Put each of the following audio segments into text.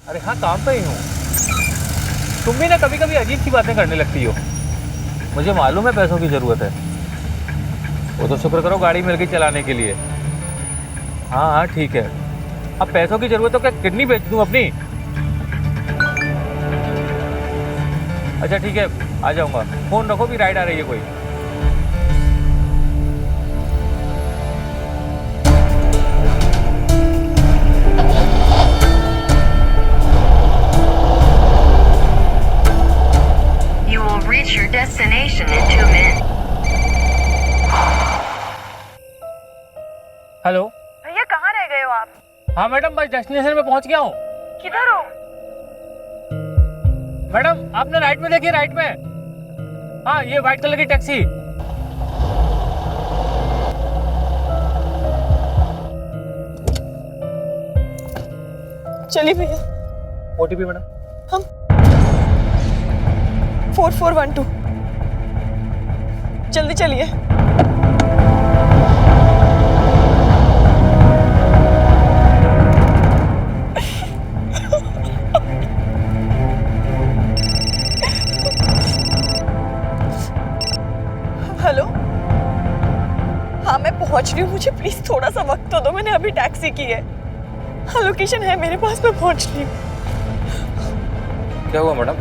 अरे हाँ, काम पे ही हूँ। तुम भी ना कभी कभी अजीब सी बातें करने लगती हो। मुझे मालूम है पैसों की ज़रूरत है। वो तो शुक्र करो गाड़ी मिल गई चलाने के लिए। हाँ हाँ ठीक है। अब पैसों की ज़रूरत हो क्या किडनी बेच दूँ अपनी? अच्छा ठीक है, आ जाऊँगा। फ़ोन रखो भी, राइड आ रही है कोई। You will reach your destination in 2 minutes. Hello. भैया कहाँ रह गए हो आप? हाँ मैडम, बस डेस्टिनेशन पे पहुँच गया हूँ। किधर हो? मैडम आप ना राइट में देखिए, राइट में। हाँ, ये व्हाइट कलर की टैक्सी। चलिए भैया। OTP madam. हम 4412। जल्दी चलिए। हेलो। हाँ मैं पहुंच रही हूँ, मुझे प्लीज थोड़ा सा वक्त तो दो, मैंने अभी टैक्सी की है। हाँ लोकेशन है मेरे पास, मैं पहुंच रही हूँ। क्या हुआ मैडम,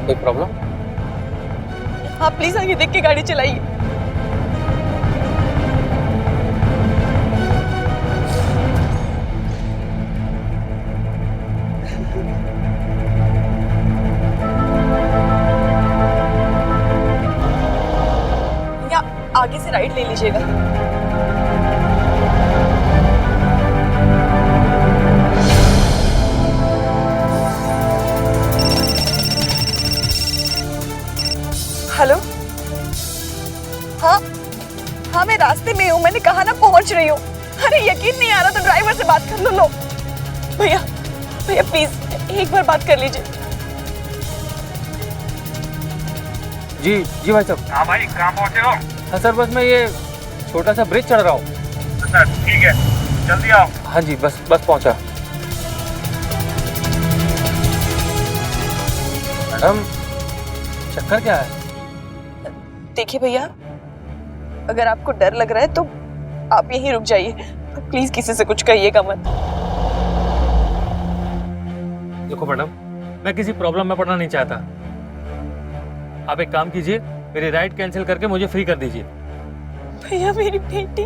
कोई प्रॉब्लम? हाँ प्लीज आगे देख के गाड़ी चलाइए। या आगे से राइट ले लीजिएगा। हेलो। हाँ हाँ मैं रास्ते में हूँ, मैंने कहा ना पहुंच रही हूँ। अरे यकीन नहीं आ रहा तो ड्राइवर से बात कर लो। लो भैया, भैया प्लीज एक बार बात कर लीजिए। जी जी भाई साहब। हाँ भाई, कहाँ पहुँचे हो? हाँ सर, बस मैं ये छोटा सा ब्रिज चढ़ रहा हूँ। अच्छा ठीक है, जल्दी आओ। हाँ जी, बस पहुँचा। मैडम चक्कर क्या है? देखिए भैया, अगर आपको डर लग रहा है तो आप यहीं रुक जाइए, प्लीज किसी से कुछ कहिएगा मत। देखो मैडम, मैं किसी प्रॉब्लम में पड़ना नहीं चाहता। आप एक काम कीजिए, मेरी राइड कैंसिल करके मुझे फ्री कर दीजिए। भैया मेरी बेटी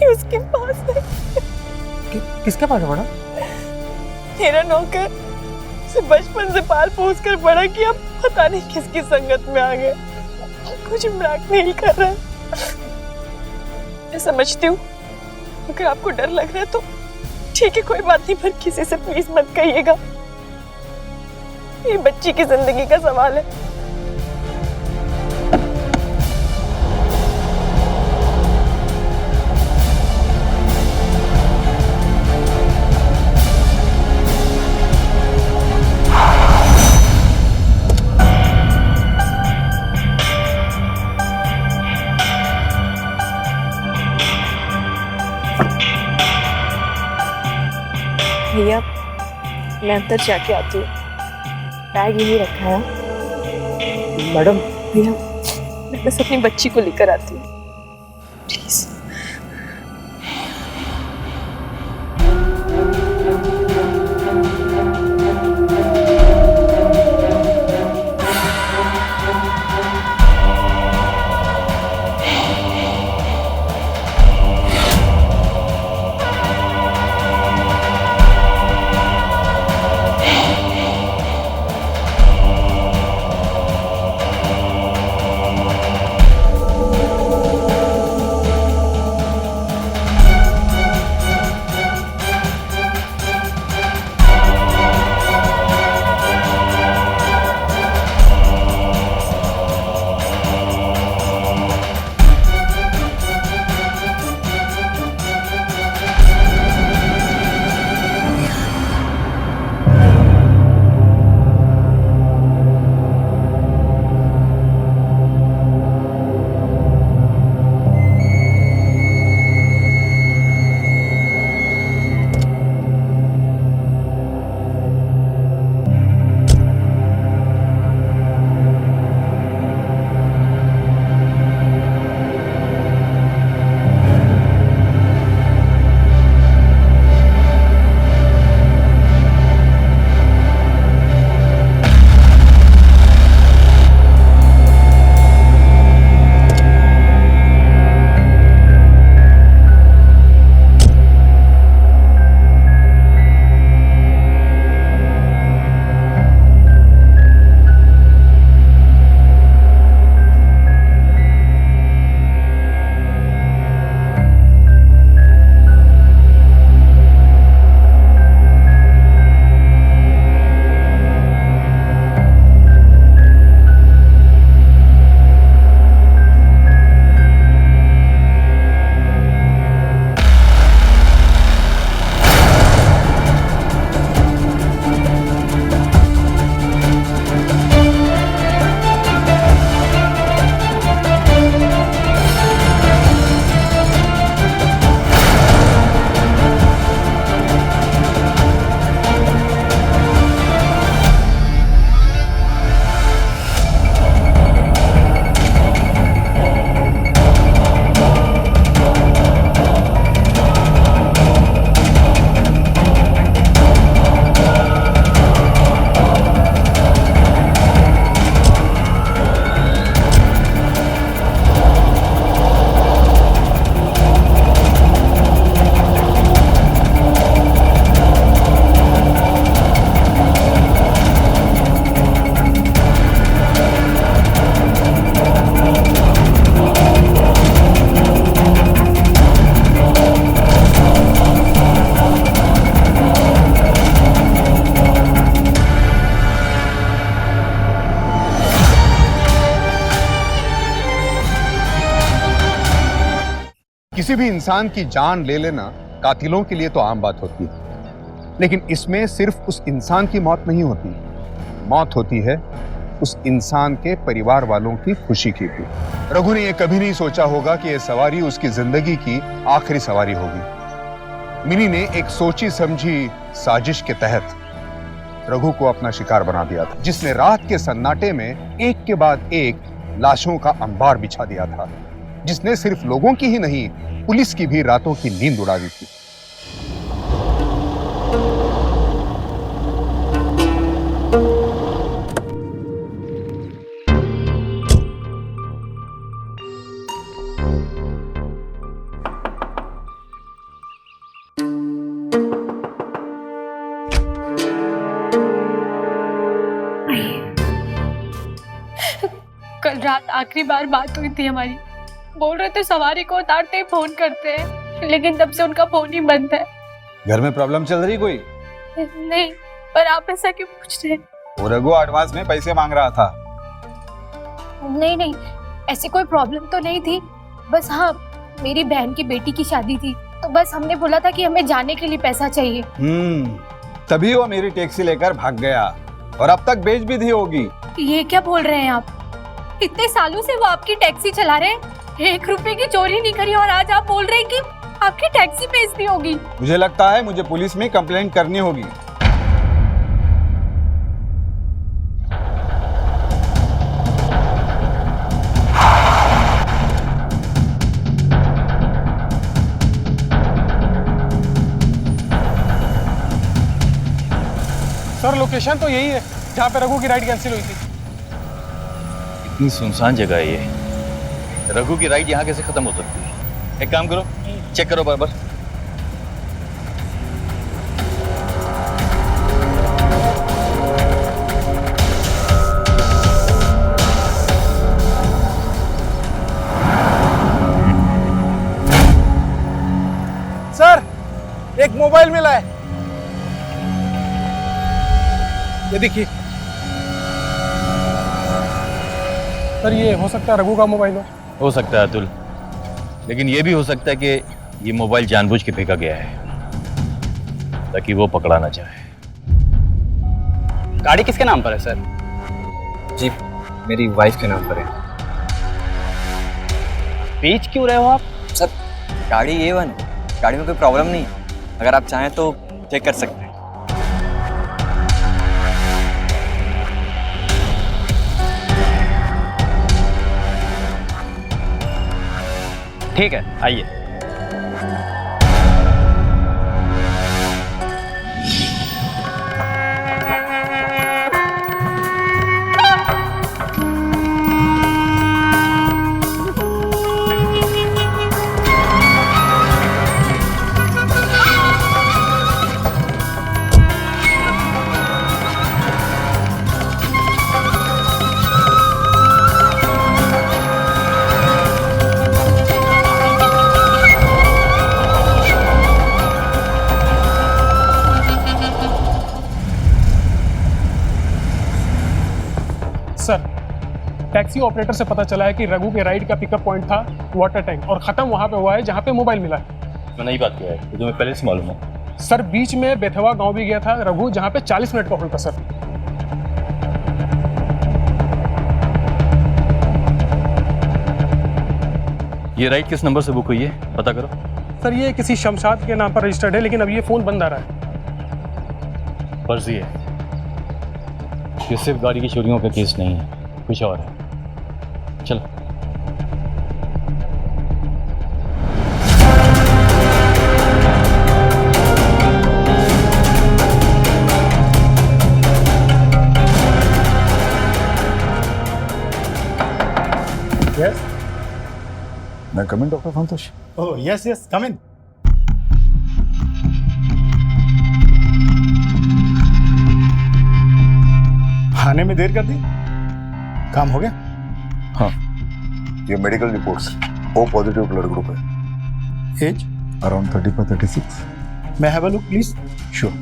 उसके पास है। किसके पास है मैडम? मेरा नौकर उसे बचपन से पाल पोस कर बड़ा किया, पता नहीं किसकी संगत में आ गया, कुछ ब्लैकमेल कर रहा है। मैं समझती हूँ अगर आपको डर लग रहा है तो ठीक है, कोई बात नहीं, पर किसी से प्लीज मत कहिएगा। ये बच्ची की जिंदगी का सवाल है। भैया मैं अंदर जाके आती हूँ, बैग यहीं रखा है। मैडम भैया मैं बस अपनी बच्ची को लेकर आती हूँ, प्लीज। किसी भी इंसान की जान ले लेना कातिलों के लिए तो आम बात होती है, लेकिन इसमें सिर्फ उस इंसान की मौत नहीं होती, मौत होती है उस इंसान के परिवार वालों की खुशी की भी। रघु ने यह कभी नहीं सोचा होगा कि यह सवारी उसकी जिंदगी की आखिरी सवारी होगी। मिनी ने एक सोची समझी साजिश के तहत रघु को अपना शिकार बना दिया था, जिसने रात के सन्नाटे में एक के बाद एक लाशों का अंबार बिछा दिया था, जिसने सिर्फ लोगों की ही नहीं पुलिस की भी रातों की नींद उड़ा दी थी। कल रात आखिरी बार बात हुई थी हमारी। बोल रहे थे सवारी को उतारते ही फोन करते हैं, लेकिन तब से उनका फोन ही बंद है। घर में प्रॉब्लम चल रही कोई? नहीं, पर आप ऐसा क्यों पूछ रहे हैं? वो रघु एडवांस में पैसे मांग रहा था। नहीं नहीं, ऐसी कोई प्रॉब्लम तो नहीं थी। बस हाँ, मेरी बहन की बेटी की शादी थी, तो बस हमने बोला था कि हमें जाने के लिए पैसा चाहिए। तभी वो मेरी टैक्सी लेकर भाग गया और अब तक बेच भी दी होगी। ये क्या बोल रहे हैं आप? इतने सालों से वो आपकी टैक्सी चला रहे हैं, 1 रुपए की चोरी नहीं करी, और आज आप बोल रहे हैं कि आपकी टैक्सी बेच दी होगी। मुझे लगता है मुझे पुलिस में कंप्लेंट करनी होगी। सर लोकेशन तो यही है जहाँ पे रघु की राइड कैंसिल हुई थी। इतनी सुनसान जगह है ये, रघु की राइड यहाँ कैसे खत्म हो सकती है? एक काम करो, चेक करो बराबर। सर एक मोबाइल मिला है, ये देखिए। सर ये हो सकता है रघु का मोबाइल हो सकता है अतुल, लेकिन ये भी हो सकता है कि ये मोबाइल जानबूझ के फेंका गया है ताकि वो पकड़ा ना जाए। गाड़ी किसके नाम पर है सर? जी मेरी वाइफ के नाम पर है। बेच क्यों रहे हो आप? सर गाड़ी A1 है, गाड़ी में कोई प्रॉब्लम नहीं है, अगर आप चाहें तो चेक कर सकते हैं। ठीक है, आइए। सर टैक्सी ऑपरेटर से पता चला है कि रघु के राइड का पिकअप पॉइंट था वाटर टैंक, और खत्म वहां पे हुआ है जहां पे मोबाइल मिला है। मैं नई बात किया है, ये तुम्हें पहले से मालूम है। सर बीच में बेथवा गांव भी गया था रघु, जहां पे 40 मिनट का होल्ड था। सर ये राइड किस नंबर से बुक हुई है, पता करो। सर ये किसी शमशाद के नाम पर रजिस्टर्ड है, लेकिन अब ये फोन बंद आ रहा है। फर्जी है, ये सिर्फ गाड़ी की चोरियों का केस नहीं है, कुछ और है। चलो। यस मैं कम in doctor Santosh. Oh yes yes come इन। आने में देर कर दी, काम हो गया? हाँ, ये medical reports O positive blood group है। Age around 35-36। मैं have a look please. Sure.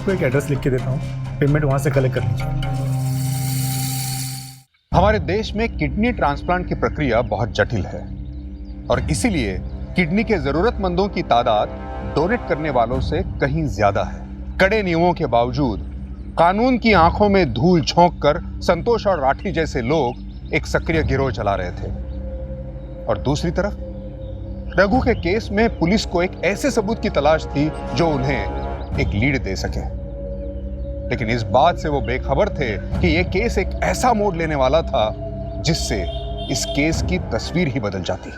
आपको एक एड्रेस लिख के देता हूँ, पेमेंट वहां से कलेक्ट कर लीजिए। हमारे देश में किडनी ट्रांसप्लांट की प्रक्रिया बहुत जटिल है और इसीलिए किडनी के जरूरतमंदों की तादाद डोनेट करने वालों से कहीं ज्यादा है। कड़े नियमों के बावजूद कानून की आंखों में धूल झोंक कर संतोष और राठी जैसे लोग एक सक्रिय गिरोह चला रहे थे और दूसरी तरफ रघु के केस में पुलिस को एक ऐसे सबूत की तलाश थी जो उन्हें एक लीड दे सके। लेकिन इस बात से वो बेखबर थे कि यह केस एक ऐसा मोड़ लेने वाला था जिससे इस केस की तस्वीर ही बदल जाती।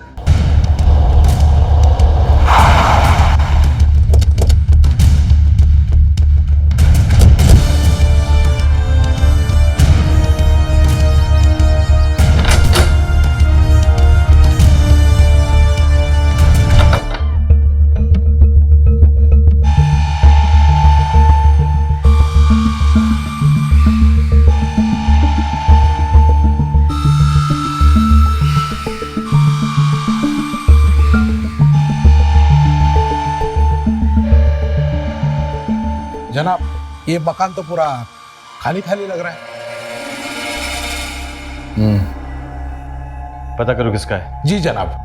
जनाब, ये मकान तो पूरा खाली खाली लग रहा है। पता करो किसका है। जी जनाब।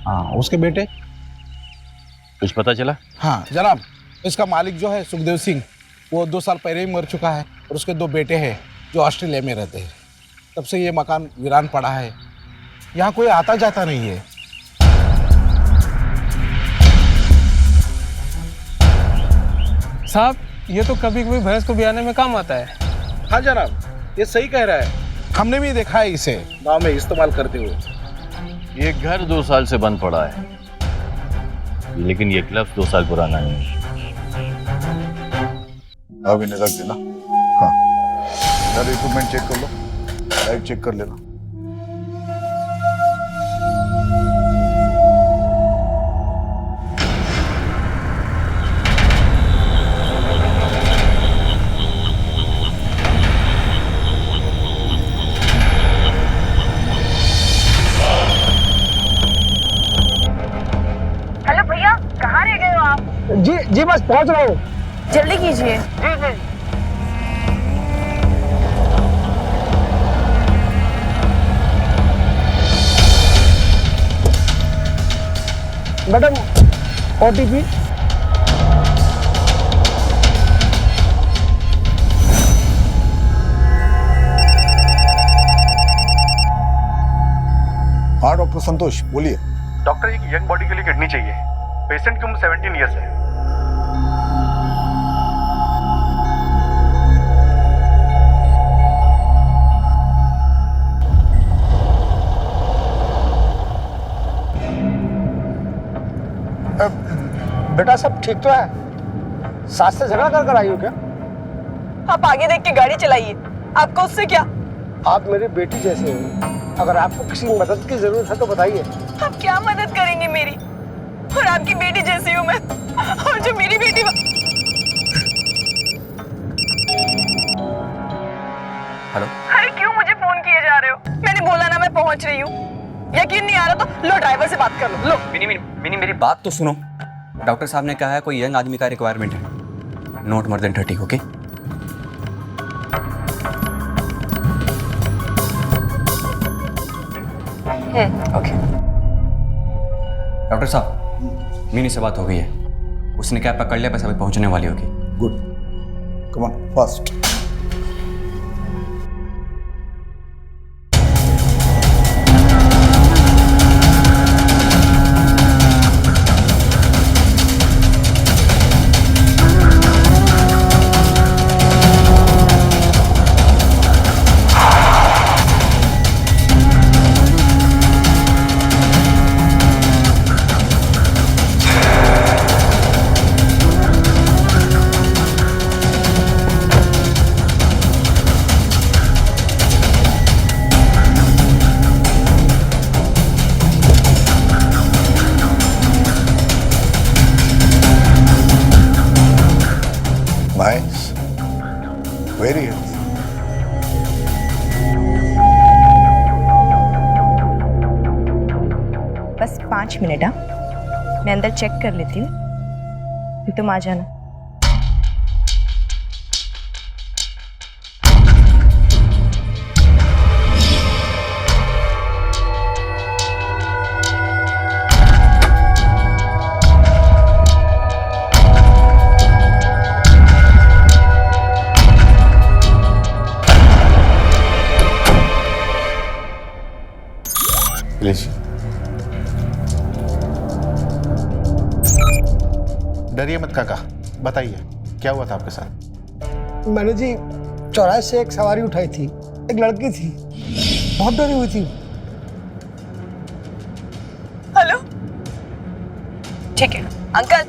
हाँ, उसके बेटे। कुछ पता चला? हाँ जनाब, इसका मालिक जो है सुखदेव सिंह, वो 2 साल पहले ही मर चुका है और उसके 2 बेटे हैं जो ऑस्ट्रेलिया में रहते हैं। तब से ये मकान वीरान पड़ा है, यहाँ कोई आता जाता नहीं है। साहब, ये तो कभी कभी भैंस को ब्याने में काम आता है। हाँ जनाब, ये सही कह रहा है, हमने भी देखा है इसे गाँव में इस्तेमाल करते हुए। ये घर 2 साल से बंद पड़ा है, लेकिन ये क्लब 2 साल पुराना है। अब इन्हें रख देना। हाँ, सारे इक्विपमेंट चेक कर लो, लाइट चेक कर लेना। जी बस पहुंच रहा हूँ। जल्दी कीजिए। Madam, OTP। हाँ डॉक्टर संतोष, बोलिए। डॉक्टर, एक यंग बॉडी के लिए किडनी चाहिए। पेशेंट की उम्र 17 ईयर्स है। बेटा सब ठीक तो है? सास से झगड़ा कर आई हो क्या? आप आगे देख के गाड़ी चलाइए, आपको उससे क्या? आप मेरी बेटी जैसे हो, अगर आपको किसी मदद की जरूरत है तो बताइए। आप क्या मदद करेंगे मेरी? और आपकी बेटी जैसी हूँ मैं, और जो मेरी बेटी हेलो। अरे क्यों मुझे फोन किए जा रहे हो? मैंने बोला ना मैं पहुंच रही हूँ। यकीन नहीं आ रहा तो लो ड्राइवर से बात कर लो। लो मिनी मेरी बात तो सुनो। डॉक्टर साहब ने कहा है कोई यंग आदमी का रिक्वायरमेंट है, not more than 30। Okay okay. Doctor साहब, मिनी से बात हो गई है, उसने कैब पकड़ लिया, बस अभी पहुंचने वाली होगी। Good, come on fast. 5 minute. हाँ, मैं अंदर चेक कर लेती हूँ, फिर तुम आ जाना। प्लीज। डरिए मत काका, बताइए क्या हुआ था आपके साथ? मैंने जी चौराहे से एक सवारी उठाई थी, एक लड़की थी, बहुत डरी हुई थी। हेलो, ठीक है अंकल,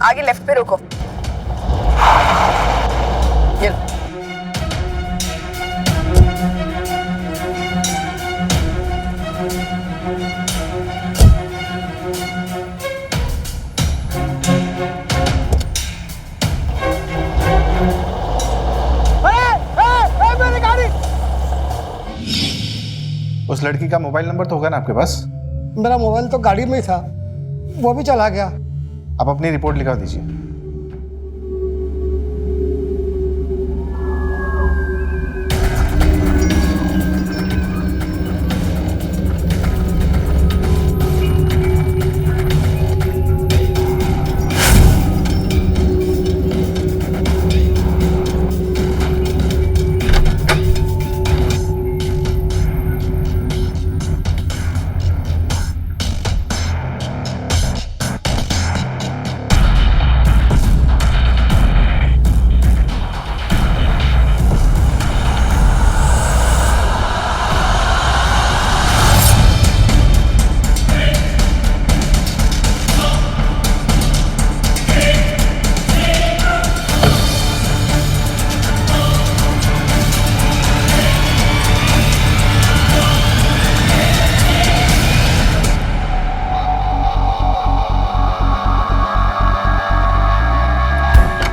आगे लेफ्ट पे रोको। ये लो। उस लड़की का मोबाइल नंबर तो होगा ना आपके पास? मेरा मोबाइल तो गाड़ी में ही था, वो भी चला गया। आप अपनी रिपोर्ट लिखा दीजिए।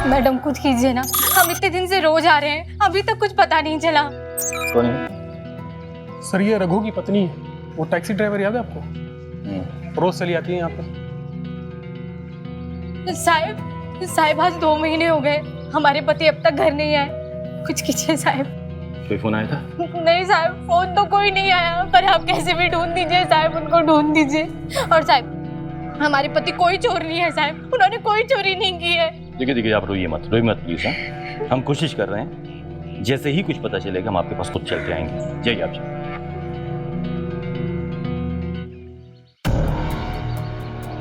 मैडम कुछ कीजिए ना, हम इतने दिन से रोज आ रहे हैं, अभी तक कुछ पता नहीं चला। कौन है? सर ये रघु की पत्नी है, वो टैक्सी ड्राइवर याद है आपको? रोज चली आती है यहाँ पे। साहब आज 2 महीने हो गए, हमारे पति अब तक घर नहीं आए, कुछ कीजिए साहब। कोई फोन आया था? नहीं साहब, फोन तो कोई नहीं आया, पर आप कैसे भी ढूंढ दीजिए साहब, उनको ढूंढ दीजिए। और साहब हमारे पति कोई चोर नहीं है साहब, उन्होंने कोई चोरी नहीं की है। देखिए आप रोइए मत प्लीज। हाँ, हम कोशिश कर रहे हैं, जैसे ही कुछ पता चलेगा हम आपके पास खुद चलते आएंगे। जाइए आप।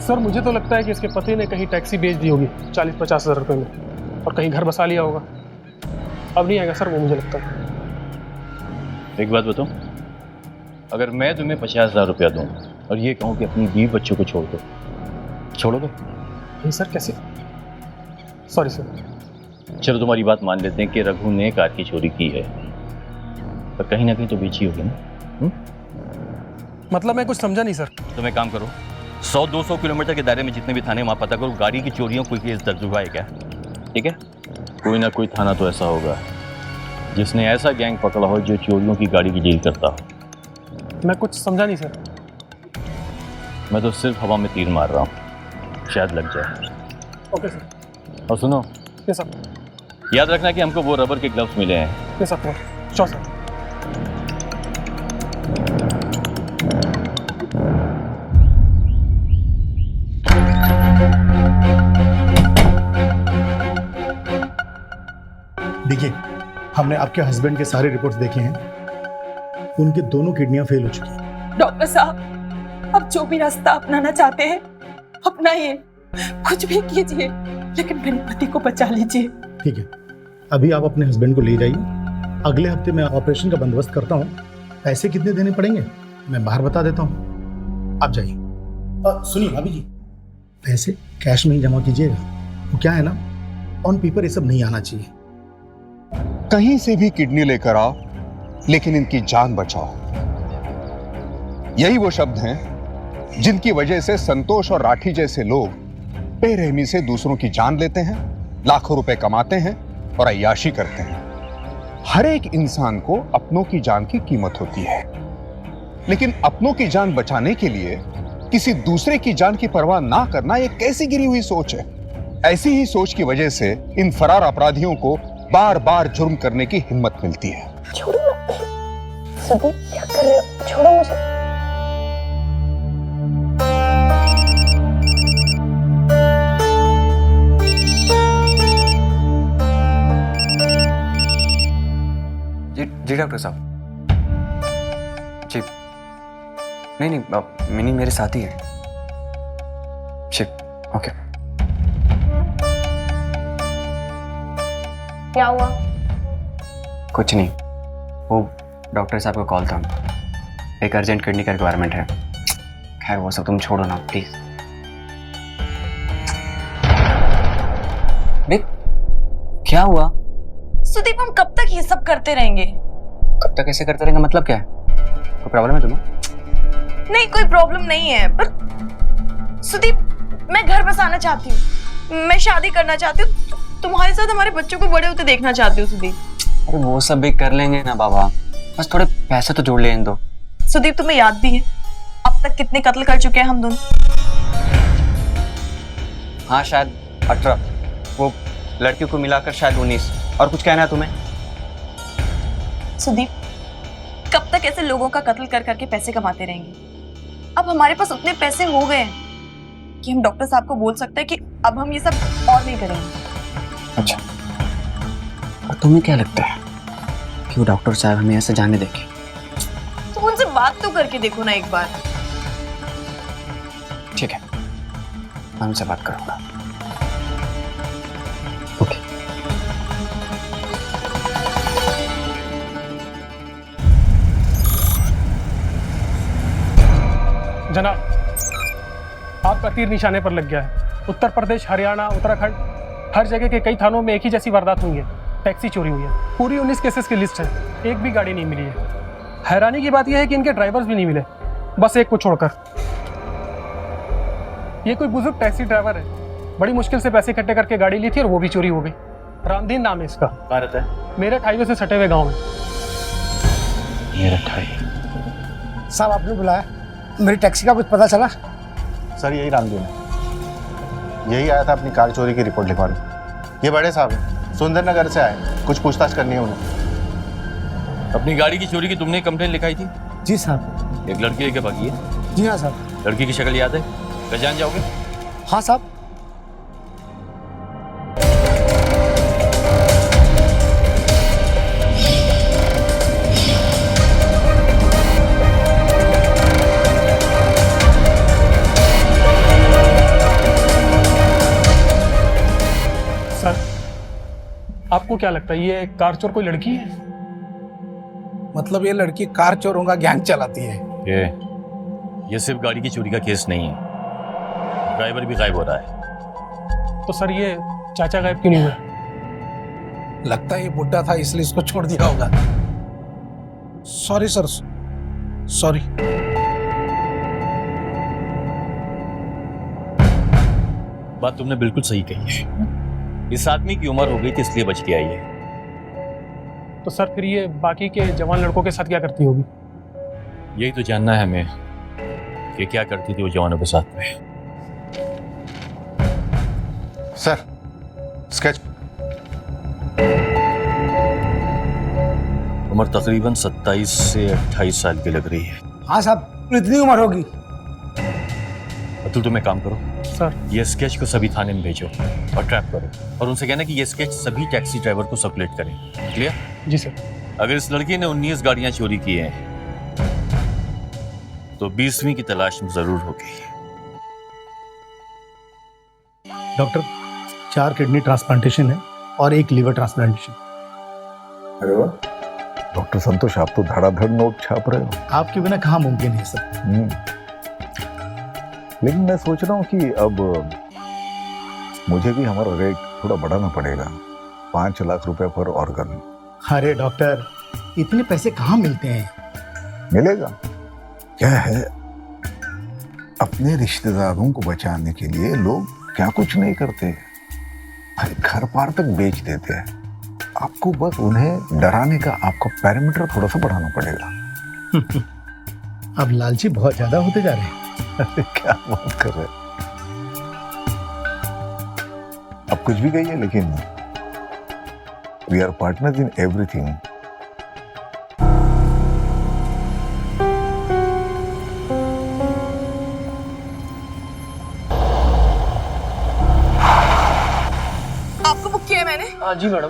सर मुझे तो लगता है कि इसके पति ने कहीं टैक्सी बेच दी होगी 40-50 हज़ार रुपए में, और कहीं घर बसा लिया होगा। अब नहीं आएगा सर वो, मुझे लगता है। एक बात बताओ, अगर मैं तुम्हें 50,000 रुपया दूं और ये कहूँ कि अपनी 20 बच्चों को छोड़ दो, छोड़ोगे? नहीं सर, कैसे? Sorry sir. चलो तुम्हारी बात मान लेते हैं कि रघु ने कार की चोरी की है, पर कहीं ना कहीं तो बेची होगी ना? मतलब मैं कुछ समझा नहीं सर। तुम एक काम करो, 100-200 किलोमीटर के दायरे में जितने भी थाने वहाँ पता करो गाड़ी की चोरियों कोई केस दर्ज हुआ है क्या। ठीक है, कोई ना कोई थाना तो ऐसा होगा जिसने ऐसा गैंग पकड़ा हो जो चोरियों की गाड़ी की डील करता हो। मैं कुछ समझा नहीं सर। मैं तो सिर्फ हवा में तीर मार रहा हूँ, शायद लग जाए। Okay sir. और सुनो, यस सर। याद रखना कि हमको वो रबर के ग्लव्स मिले हैं। Yes sir, sure sir. देखिए, हमने आपके हस्बैंड के सारे रिपोर्ट्स देखे हैं, उनके दोनों किडनियां फेल हो चुकी हैं। डॉक्टर साहब, अब जो भी रास्ता अपनाना चाहते हैं अपनाइए, कुछ भी कीजिए, लेकिन मेरे पति को बचा लीजिए। ठीक है, अभी आप अपने हस्बैंड को ले जाइए, अगले हफ्ते मैं ऑपरेशन का बंदोबस्त करता हूँ। पैसे कितने देने पड़ेंगे मैं बाहर बता देता हूँ, आप जाइए। सुनिए भाभी जी, पैसे कैश में ही जमा कीजिएगा। वो क्या है ना, ऑन पेपर ये सब नहीं आना चाहिए। कहीं से भी किडनी लेकर आओ, लेकिन इनकी जान बचाओ। यही वो शब्द हैं जिनकी वजह से संतोष और राठी जैसे लोग बेरहमी से दूसरों की जान लेते हैं, लाखों रुपए कमाते हैं और अय्याशी करते हैं। हर एक इंसान को अपनों की जान की कीमत होती है, लेकिन अपनों की जान बचाने के लिए किसी दूसरे की जान की परवाह ना करना ये कैसी गिरी हुई सोच है। ऐसी ही सोच की वजह से इन फरार अपराधियों को बार बार जुर्म करने की हिम्मत मिलती है। छोड़ो ना सुदीप, क्या कर रहे हो? छोड़ो मुझे। जी डॉक्टर साहब। जी नहीं, मिनी मेरे साथ ही है। जी ओके। क्या हुआ? कुछ नहीं, वो डॉक्टर साहब का कॉल था, एक अर्जेंट किडनी का रिक्वायरमेंट है। खैर वो सब तुम छोड़ो ना प्लीज। देख क्या हुआ? सुदीप, हम कब तक ये सब करते रहेंगे? कब तक ऐसे करते रहेंगे मतलब क्या है? कोई प्रॉब्लम है तुम्हें? नहीं, कोई प्रॉब्लम नहीं है, पर सुदीप मैं घर बसाना चाहती हूँ, मैं शादी करना चाहती हूँ, तुम्हारे साथ हमारे बच्चों को बड़े होते देखना चाहती हूँ सुदीप। अरे वो सब भी कर लेंगे ना बाबा, बस थोड़े पैसे तो जोड़ ले इन दो। सुदीप तुम्हें याद भी है अब तक कितने कत्ल कर चुके हैं हम दोनों? हाँ शायद 18, वो लड़कियों को मिलाकर शायद 19। और कुछ कहना है तुम्हें? सुदीप कब तक ऐसे लोगों का कत्ल कर करके पैसे कमाते रहेंगे? अब हमारे पास उतने पैसे हो गए हैं कि हम डॉक्टर साहब को बोल सकते हैं कि अब हम ये सब और नहीं करेंगे। अच्छा, और तुम्हें क्या लगता है कि वो डॉक्टर साहब हमें ऐसे जाने देंगे? तो उनसे बात तो करके देखो ना एक बार। ठीक है, मैं उनसे बात करूंगा। ओके। जनाब, आपका तीर निशाने पर लग गया है। उत्तर प्रदेश, हरियाणा, उत्तराखंड, हर जगह के कई थानों में एक ही जैसी वारदात हुई है। टैक्सी चोरी हुई है। पूरी 19 केसेस की लिस्ट है, एक भी गाड़ी नहीं मिली है। हैरानी की बात यह है कि इनके ड्राइवर्स भी नहीं मिले, बस एक को छोड़कर। ये कोई बुजुर्ग टैक्सी ड्राइवर है, बड़ी मुश्किल से पैसे इकट्ठे करके गाड़ी ली थी और वो भी चोरी हो गई। रामदीन नाम है इसका। कहाँ रहता है? मेरठ हाईवे से सटे हुए गाँव में। मेरठ हाईवे। साहब आपने बुलाया? मेरी टैक्सी का कुछ पता चला? सर यही रामदीन है, यही आया था अपनी कार चोरी की रिपोर्ट लिखवाने। ये बड़े साहब हैं, सुंदरनगर से आए, कुछ पूछताछ करनी है उन्हें। अपनी गाड़ी की चोरी की तुमने कंप्लेन लिखाई थी? जी साहब। एक लड़की लेके भागी है? जी हाँ साहब। लड़की की शक्ल याद है? पहचान जाओगे? हाँ साहब। सर, आपको क्या लगता है ये कार चोर कोई लड़की है? मतलब ये लड़की कार चोरों का गैंग चलाती है? ये सिर्फ गाड़ी की चोरी का केस नहीं है, ड्राइवर भी गायब हो रहा है। तो सर ये चाचा गायब क्यों नहीं हुए? लगता है ये बुढ़ा था इसलिए इसको छोड़ दिया होगा। Sorry sir, sorry. बात तुमने बिल्कुल सही कही है। इस आदमी की उम्र हो गई थी इसलिए बच के आई है। तो सर फिर ये बाकी के जवान लड़कों के साथ क्या करती होगी? यही तो जानना है हमें कि क्या करती थी वो जवानों के साथ में। Sir sketch. उम्र तकरीबन 27 से 28 साल की लग रही है। हाँ साहब, इतनी उम्र होगी। अतुल तुम एक काम करो सर, ये स्केच को सभी थाने में भेजो और ट्रैप करो, और उनसे कहना कि ये स्केच सभी टैक्सी ड्राइवर को सर्कुलेट करें। क्लियर? जी सर। अगर इस लड़की ने 19 गाड़ियां चोरी की हैं तो 20वीं की तलाश में जरूर होगी। डॉक्टर, 4 किडनी ट्रांसप्लांटेशन है और 1 लीवर ट्रांसप्लांटेशन। अरे वाह डॉक्टर संतोष, आप तो धड़ाधड़ नोट छाप रहे हो। आपके बिना कहाँ मुमकिन है सर। लेकिन मैं सोच रहा हूँ कि अब मुझे भी हमारा रेट थोड़ा बढ़ाना पड़ेगा। 5 लाख रुपए पर ऑर्गन। अरे डॉक्टर, इतने पैसे कहाँ मिलते हैं? मिलेगा। क्या है, अपने रिश्तेदारों को बचाने के लिए लोग क्या कुछ नहीं करते, घर पार तक बेच देते हैं। आपको बस उन्हें डराने का आपका पैरामीटर थोड़ा सा बढ़ाना पड़ेगा। अब लालची बहुत ज्यादा होते जा रहे हैं। अरे क्या बात कर रहे हैं? अब कुछ भी कहिए, लेकिन we are partners in everything. आपको बुक किया है मैंने। हाँ जी मैडम।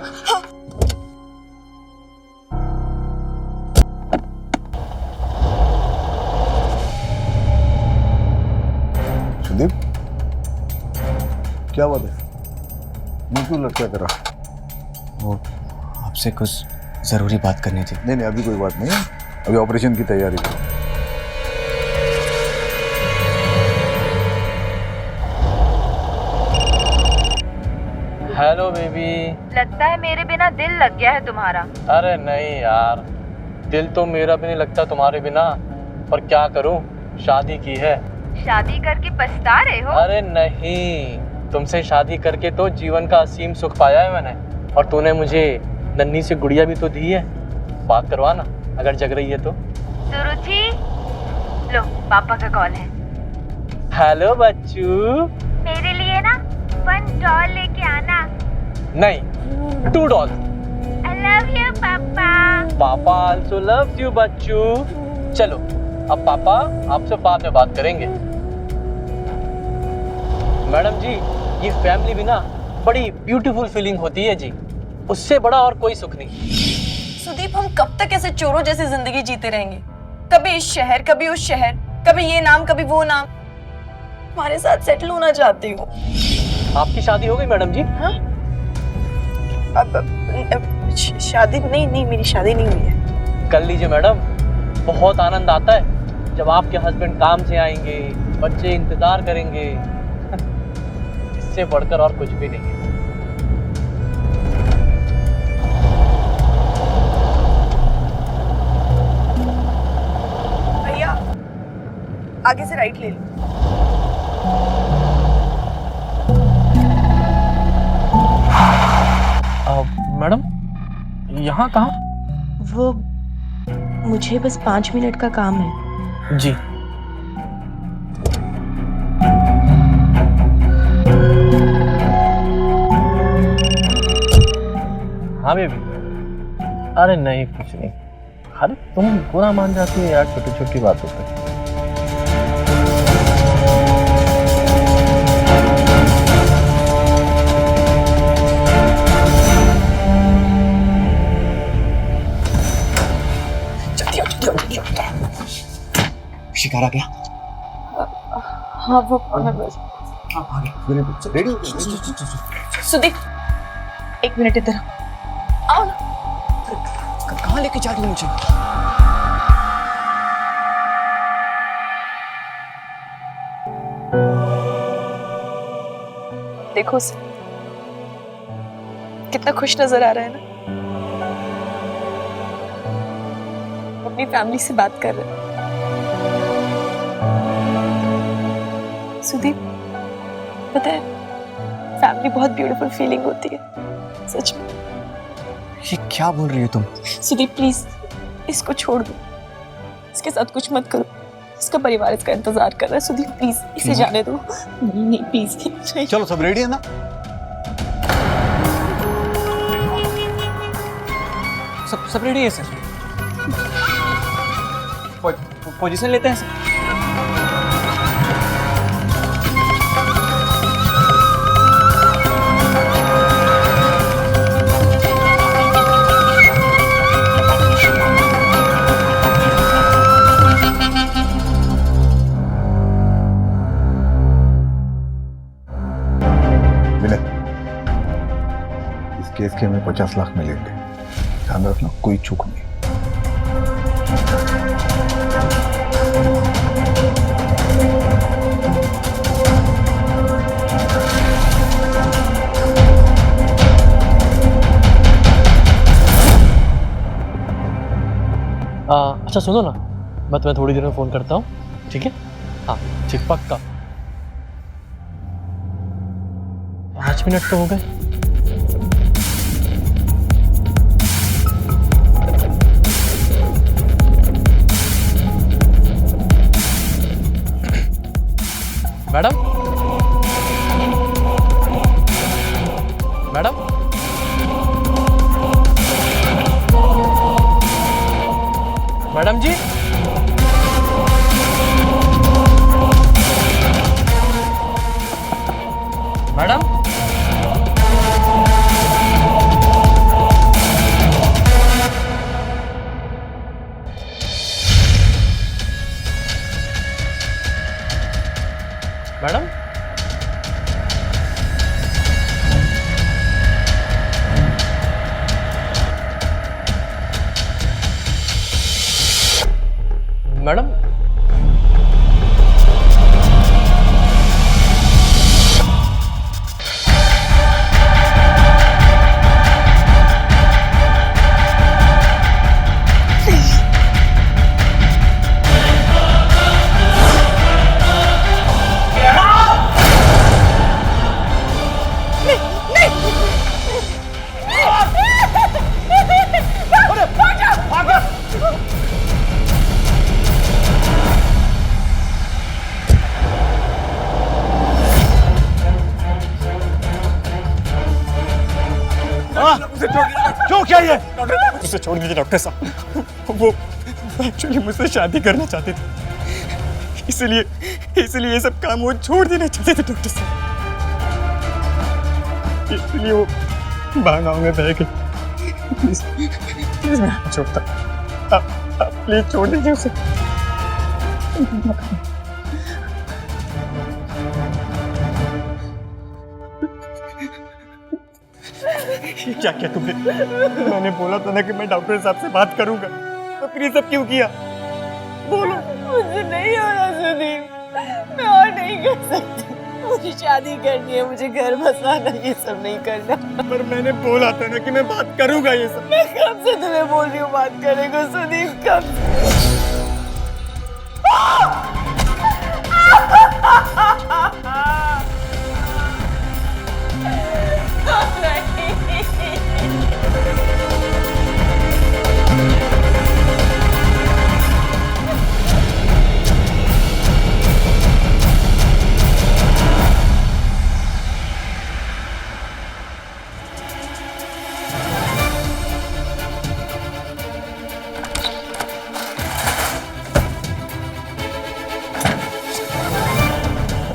सुदीप, क्या बात है? मुंह क्यों लटका कर रहा? वो आपसे कुछ ज़रूरी बात करनी थी। नहीं नहीं, अभी कोई बात नहीं, अभी ऑपरेशन की तैयारी करो। Hello baby. लगता है मेरे बिना दिल लग गया है तुम्हारा। अरे नहीं यार, दिल तो मेरा भी नहीं लगता तुम्हारे बिना, पर क्या करूं, शादी की है। शादी करके पछता रहे हो? अरे नहीं, तुमसे शादी करके तो जीवन का असीम सुख पाया है मैंने, और तूने मुझे नन्ही सी गुड़िया भी तो दी है। बात करवाना अगर जग रही है तो। सुरुचि, लो पापा का कॉल है। हेलो बच्चू। मेरे लिए ना 1 डॉल लेके आना। नहीं, 2 डॉल। I love you पापा। पापा आल्सो लव्स यू बच्चू। चलो अब पापा आपसे बाद में बात करेंगे। मैडम जी, ये फैमिली भी ना बड़ी ब्यूटीफुल फीलिंग होती है जी, उससे बड़ा और कोई सुख नहीं। सुदीप, हम कब तक ऐसे चोरों जैसी जिंदगी जीते रहेंगे? कभी इस शहर, कभी उस शहर, कभी ये नाम, कभी वो नाम। हमारे साथ सेटल होना चाहती हूँ। आपकी शादी हो गई मैडम जी? हाँ? शादी नहीं, मेरी शादी नहीं हुई है। कर लीजिए मैडम, बहुत आनंद आता है जब आपके हस्बैंड काम से आएंगे, बच्चे इंतजार करेंगे। इससे बढ़कर और कुछ भी नहीं है। भैया, आगे से राइट ले लो। मैडम, यहाँ कहाँ? वो मुझे बस 5 मिनट का काम है। जी। हाँ बेबी। अरे नहीं, कुछ नहीं। अरे तुम बुरा मान जाती हो यार छोटी छोटी बातों पे। शिकार आ गया? हाँ वो सुदीप, 1 मिनट इधर आओ ना। कहाँ लेके जा रही है मुझे? देखो उसे, कितना खुश नजर आ रहा है ना। अपनी फैमिली से बात कर रहे हैं। सुदीप, पता है, फैमिली बहुत ब्यूटीफुल फीलिंग होती है, सच में। ये क्या बोल रही हो तुम? सुदीप प्लीज, इसको छोड़ दो, इसके साथ कुछ मत करो। इसका परिवार इसका इंतजार कर रहा है। सुदीप प्लीज, इसे जाने दो। नहीं प्लीज। चलो सब रेडी है ना? सब रेडी है सर। पोजीशन लेते हैं सर। केस के हमें 50 लाख मिलेंगे, ध्यान रखना कोई चूक नहीं। अच्छा सुनो ना, मैं तुम्हें थोड़ी देर में फोन करता हूँ, ठीक है? हाँ ठीक, पक्का। 5 मिनट तो हो गए। मैडम, मैडम, मैडम जी, मैडम, मैडम, मैडम, क्यों क्या ये? उसे छोड़ दीजिए डॉक्टर साहब, वो एक्चुअली मुझसे शादी करना चाहते थे, इसलिए ये सब काम वो छोड़ देना चाहते थे डॉक्टर साहब, इसलिए वो भागाओं में बह गए। प्लीज मैं हाथ छोड़ता, आप प्लीज छोड़ दीजिए उसे। ये क्या किया तुमने? मैंने बोला था ना कि मैं डॉक्टर साहब से बात करूंगा, तो फिर ये सब क्यों किया? बोलो। मुझे नहीं हो रहा सुनील, मैं और नहीं कर सकती, मुझे शादी करनी है, मुझे घर बसाना, ये सब नहीं करना। पर मैंने बोला था ना कि मैं बात करूंगा ये सब। मैं कब से तुम्हें बोल रही हूँ बात करेगा सुनील, कब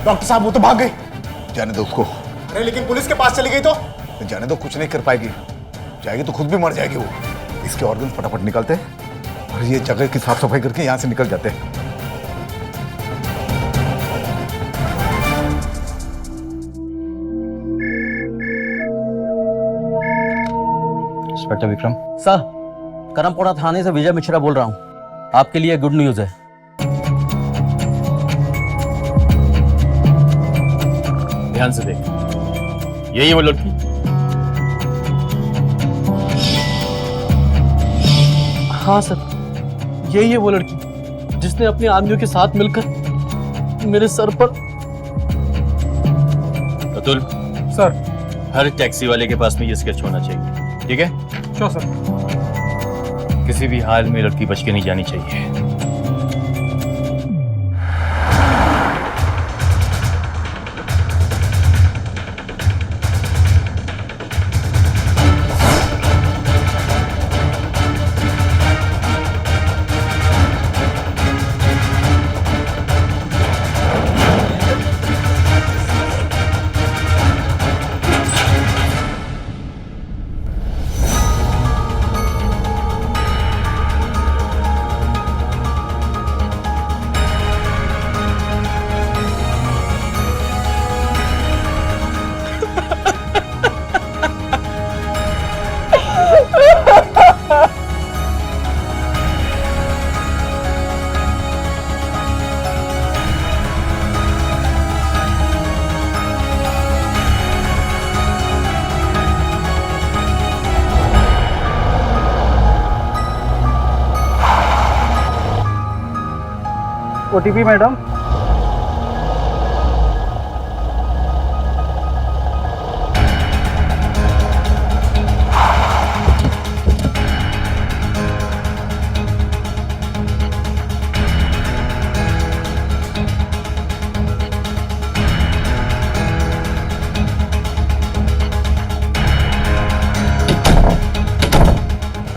डॉक्टर साहब वो तो भाग गई। जाने दो उसको। अरे लेकिन पुलिस के पास चली गई तो? जाने दो, कुछ नहीं कर पाएगी, जाएगी तो खुद भी मर जाएगी वो। इसके ऑर्गन फटाफट निकलते हैं और ये जगह की साफ सफाई करके यहाँ से निकल जाते हैं। इंस्पेक्टर विक्रम। सर, करमपुरा थाने से विजय मिश्रा बोल रहा हूँ। आपके लिए गुड न्यूज है। ध्यान से देख, यही वो लड़की? हाँ सर, यही है वो लड़की जिसने अपने आदमियों के साथ मिलकर मेरे सर पर। अतुल सर, हर टैक्सी वाले के पास में ये स्केच होना चाहिए, ठीक है? Sure sir. किसी भी हाल में लड़की बच के नहीं जानी चाहिए। OTP madam.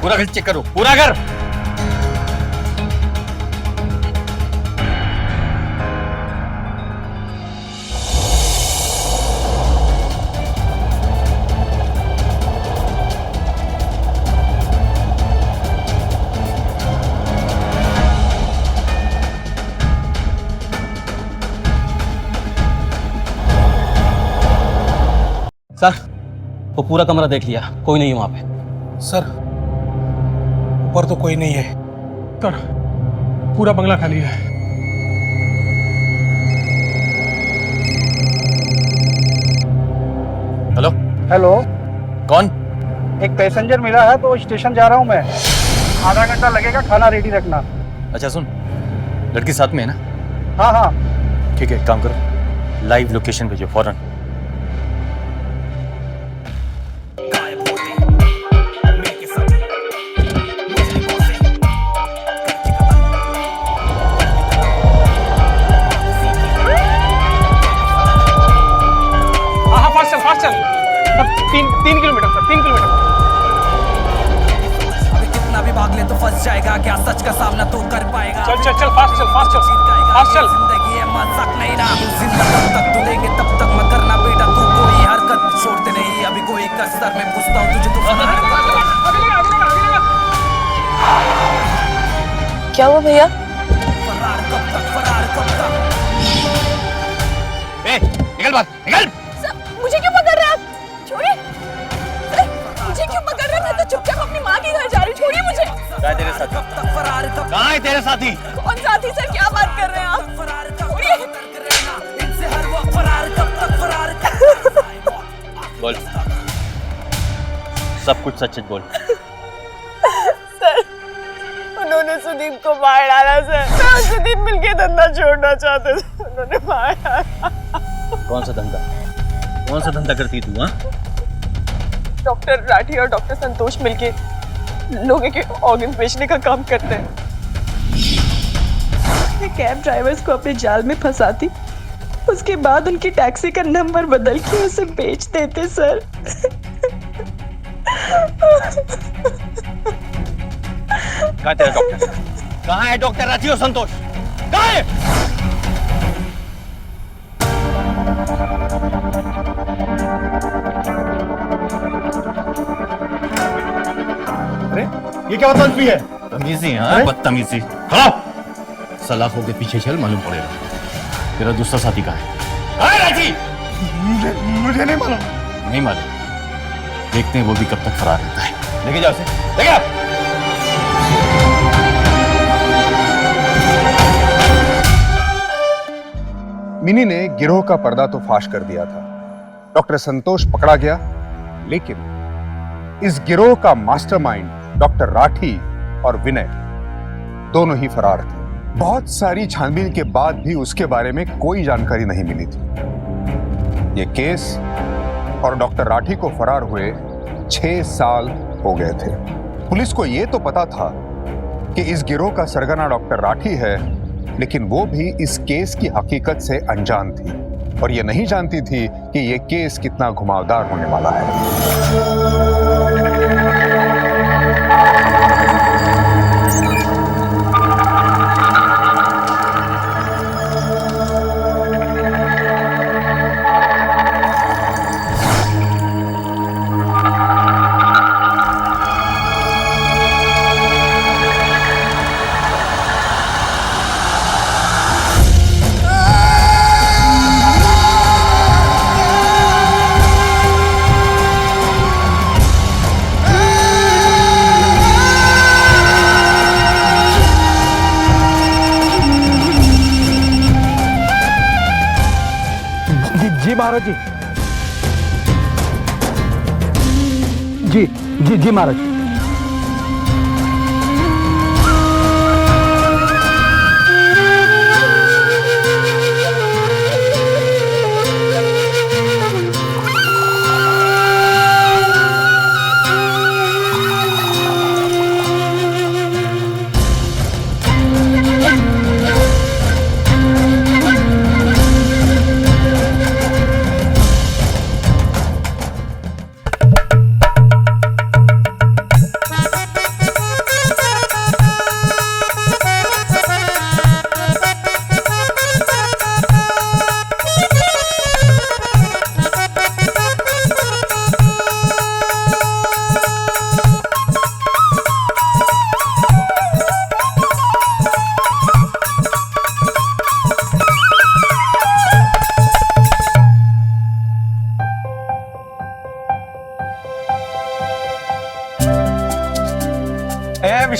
पूरा घर चेक करो, पूरा घर। सर, वो पूरा कमरा देख लिया, कोई नहीं है वहां पे। सर, ऊपर तो कोई नहीं है। सर, पूरा बंगला खाली है। हेलो हेलो, कौन? एक पैसेंजर मिला है तो स्टेशन जा रहा हूँ मैं। आधा घंटा लगेगा, खाना रेडी रखना। अच्छा सुन, लड़की साथ में है ना? हाँ हाँ। ठीक है, एक काम करो, लाइव लोकेशन भेजो फौरन। फास्ट चल। सब 3 किलोमीटर सर, 3 किलोमीटर। अभी कितना भी भाग ले तो फंस जाएगा, क्या सच का सामना तू कर पाएगा? चल चल चल, फास्ट चल, फास्ट चल, फास्ट चल। जिंदगी है मजाक नहीं ना, जिंदा तब तक तू लेंगे तब तक मत करना बेटा, तू कोई हरकत छोड़ते नहीं, अभी कोई कसर मैं पूछता हूँ तुझे, तू क्या हुआ भैया? फरार कब तक, फरार कब तक? निकल बात, निकल। मुझे क्यों पकड़ रहे हैं आप? छोड़िए। मुझे क्यों पकड़ रहे हैं? मैं तो चुपचाप अपनी माँ के घर जा रही हूँ, छोड़िए मुझे। कहाँ है तेरे साथी? कहाँ है तेरे साथी? कौन साथी सर, क्या बात कर रहे हैं आप? छोड़िए। इनसे हर वक्त फरार कब तक, फरार बोल, सब कुछ सच सच बोल। सर, उन्होंने सुदीप को मार डाला सर। मैं और सुदीप मिलके धंधा छोड़ना चाहते थे, उन्होंने मार डाला। कौन सा धंधा? कौन सा धंधा करती तू? हाँ, डॉक्टर राठी और डॉक्टर संतोष मिलके लोगों के ऑर्गन बेचने का काम करते हैं। मैं कैब ड्राइवर्स को अपने जाल में फंसाती, उसके बाद उनकी टैक्सी का नंबर बदल के उसे बेच देते सर। कहाँ है तेरा डॉक्टर? कहाँ है डॉक्टर राठी और संतोष? कहाँ है? अरे ये क्या बदतमीजी है? तमीजी, हाँ बदतमीजी। खड़ा सलाखों के पीछे चल, मालूम पड़ेगा। तेरा दूसरा साथी कहाँ है? कहाँ है राठी? मुझे नहीं मालूम। नहीं मालूम? देखते हैं वो भी कब तक फरार रहता है। लेके जाओ उसे, लेके आओ। मिनी ने गिरोह का पर्दा तो फाश कर दिया था। डॉक्टर संतोष पकड़ा गया, लेकिन इस गिरोह का मास्टरमाइंड डॉक्टर राठी और विनय दोनों ही फरार थे। बहुत सारी छानबीन के बाद भी उसके बारे में कोई जानकारी नहीं मिली थी। ये केस और डॉक्टर राठी को फरार हुए 6 साल हो गए थे। पुलिस को यह तो पता था कि इस गिरोह का सरगना डॉक्टर राठी है, लेकिन वो भी इस केस की हकीकत से अनजान थी और ये नहीं जानती थी कि ये केस कितना घुमावदार होने वाला है। जी महाराज जी। जी जी जी महाराज।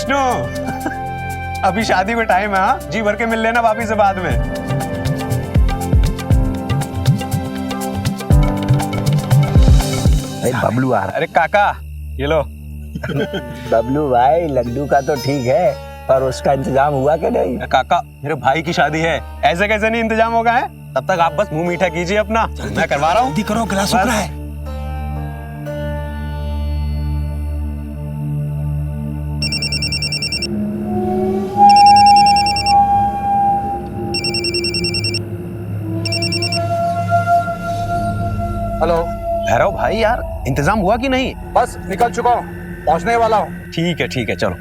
विष्णु अभी शादी में टाइम है, हाँ? जी भर के मिल लेना भाभी से बाद में। बबलू आ रहा। अरे काका ये लो। बबलू भाई लड्डू का तो ठीक है, पर उसका इंतजाम हुआ कि नहीं? काका मेरे भाई की शादी है, ऐसे कैसे नहीं इंतजाम होगा है? तब तक आप बस मुंह मीठा कीजिए अपना, मैं करवा रहा हूँ। जल्दी करो, गिलास उठ रहा है। हेलो भैरव भाई यार, इंतजाम हुआ कि नहीं? बस निकल चुका हूँ, पहुंचने वाला हूँ। ठीक है चलो।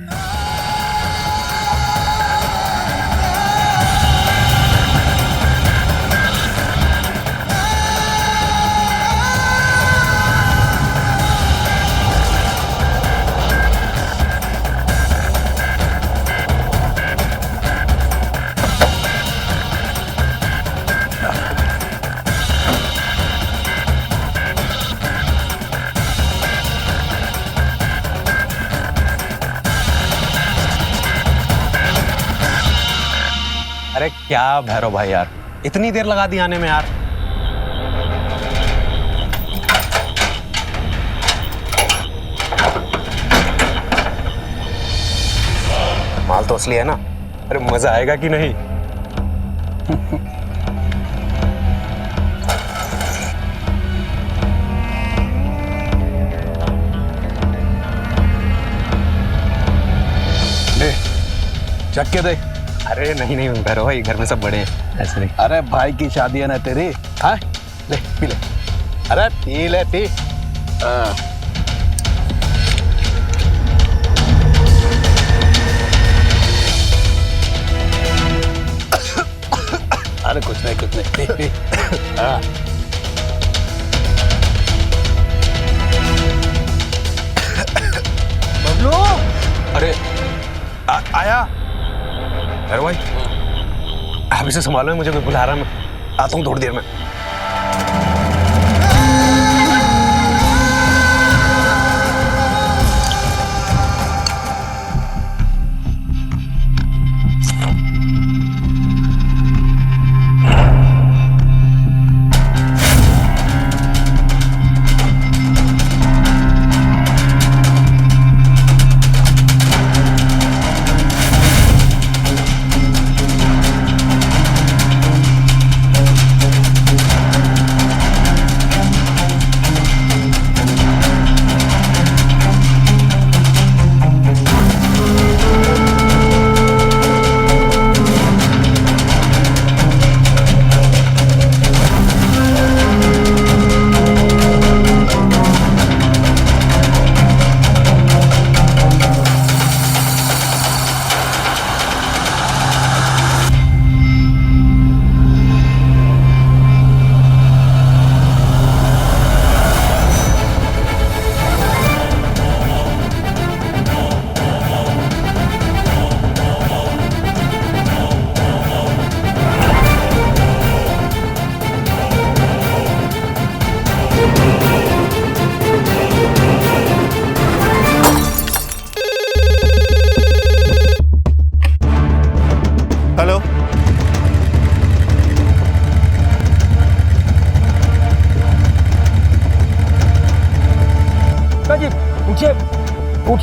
अरे क्या भैरव भाई यार, इतनी देर लगा दी आने में यार। माल तो असली है ना? अरे मजा आएगा कि नहीं? ले चख के दे। अरे नहीं भैरव भाई, घर में सब बड़े हैं, ऐसे नहीं। अरे भाई की शादी है ना तेरी, हाँ? ले पी ले। अरे पी ले पी। अरे कुछ नहीं पी पी। हाँ। बबलू, अरे आया भैरव भाई, आप इसे संभालो, मुझे कोई बुला रहा है, मैं आता हूँ थोड़ी देर में।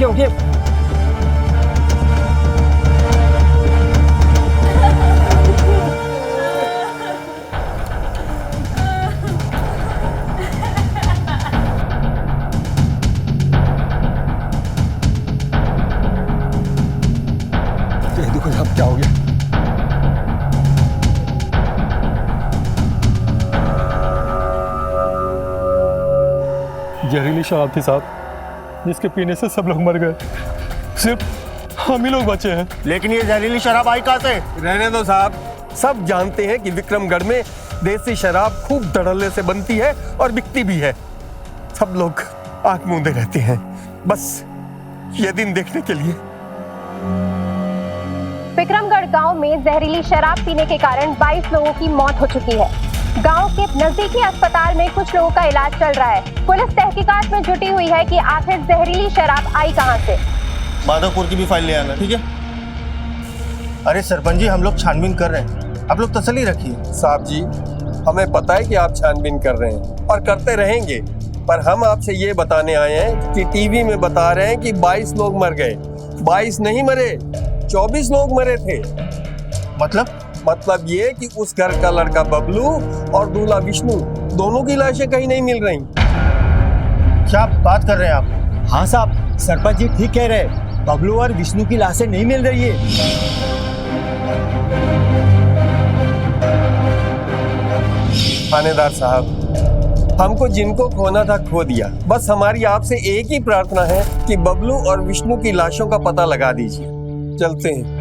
उठिए। देखो अब क्या हो गया। जहरीली शराब थी साहब, जिसके पीने से सब लोग मर गए, सिर्फ हम ही लोग बचे हैं। लेकिन ये जहरीली शराब आई कहाँ से? रहने दो साहब, सब जानते हैं कि विक्रमगढ़ में देसी शराब खूब धड़ल्ले से बनती है और बिकती भी है। सब लोग आंख मूंदे रहते हैं बस ये दिन देखने के लिए। विक्रमगढ़ गांव में जहरीली शराब पीने के कारण 22 लोगों की मौत हो चुकी है। गांव के नजदीकी अस्पताल में कुछ लोगों का इलाज चल रहा है। पुलिस तहकीकात में जुटी हुई है कि आखिर जहरीली शराब आई कहां से। माधवपुर की भी फाइल ले आना, ठीक है? अरे सरपंच जी, हम लोग छानबीन कर रहे हैं, आप लोग तसल्ली रखिए। साहब जी, हमें पता है कि आप छानबीन कर रहे हैं और करते रहेंगे, पर हम आपसे ये बताने आए हैं कि टीवी में बता रहे हैं कि 22 लोग मर गए। 22 नहीं मरे, 24 लोग मरे थे। मतलब ये कि उस घर का लड़का बबलू और दूल्हा विष्णु दोनों की लाशें कहीं नहीं मिल रही। क्या बात कर रहे हैं आप? हाँ साहब, सरपंच जी ठीक कह रहे हैं, बबलू और विष्णु की लाशें नहीं मिल रही है। थानेदार साहब, हमको जिनको खोना था खो दिया। बस हमारी आपसे एक ही प्रार्थना है कि बबलू और विष्णु की लाशों का पता लगा दीजिए। चलते हैं।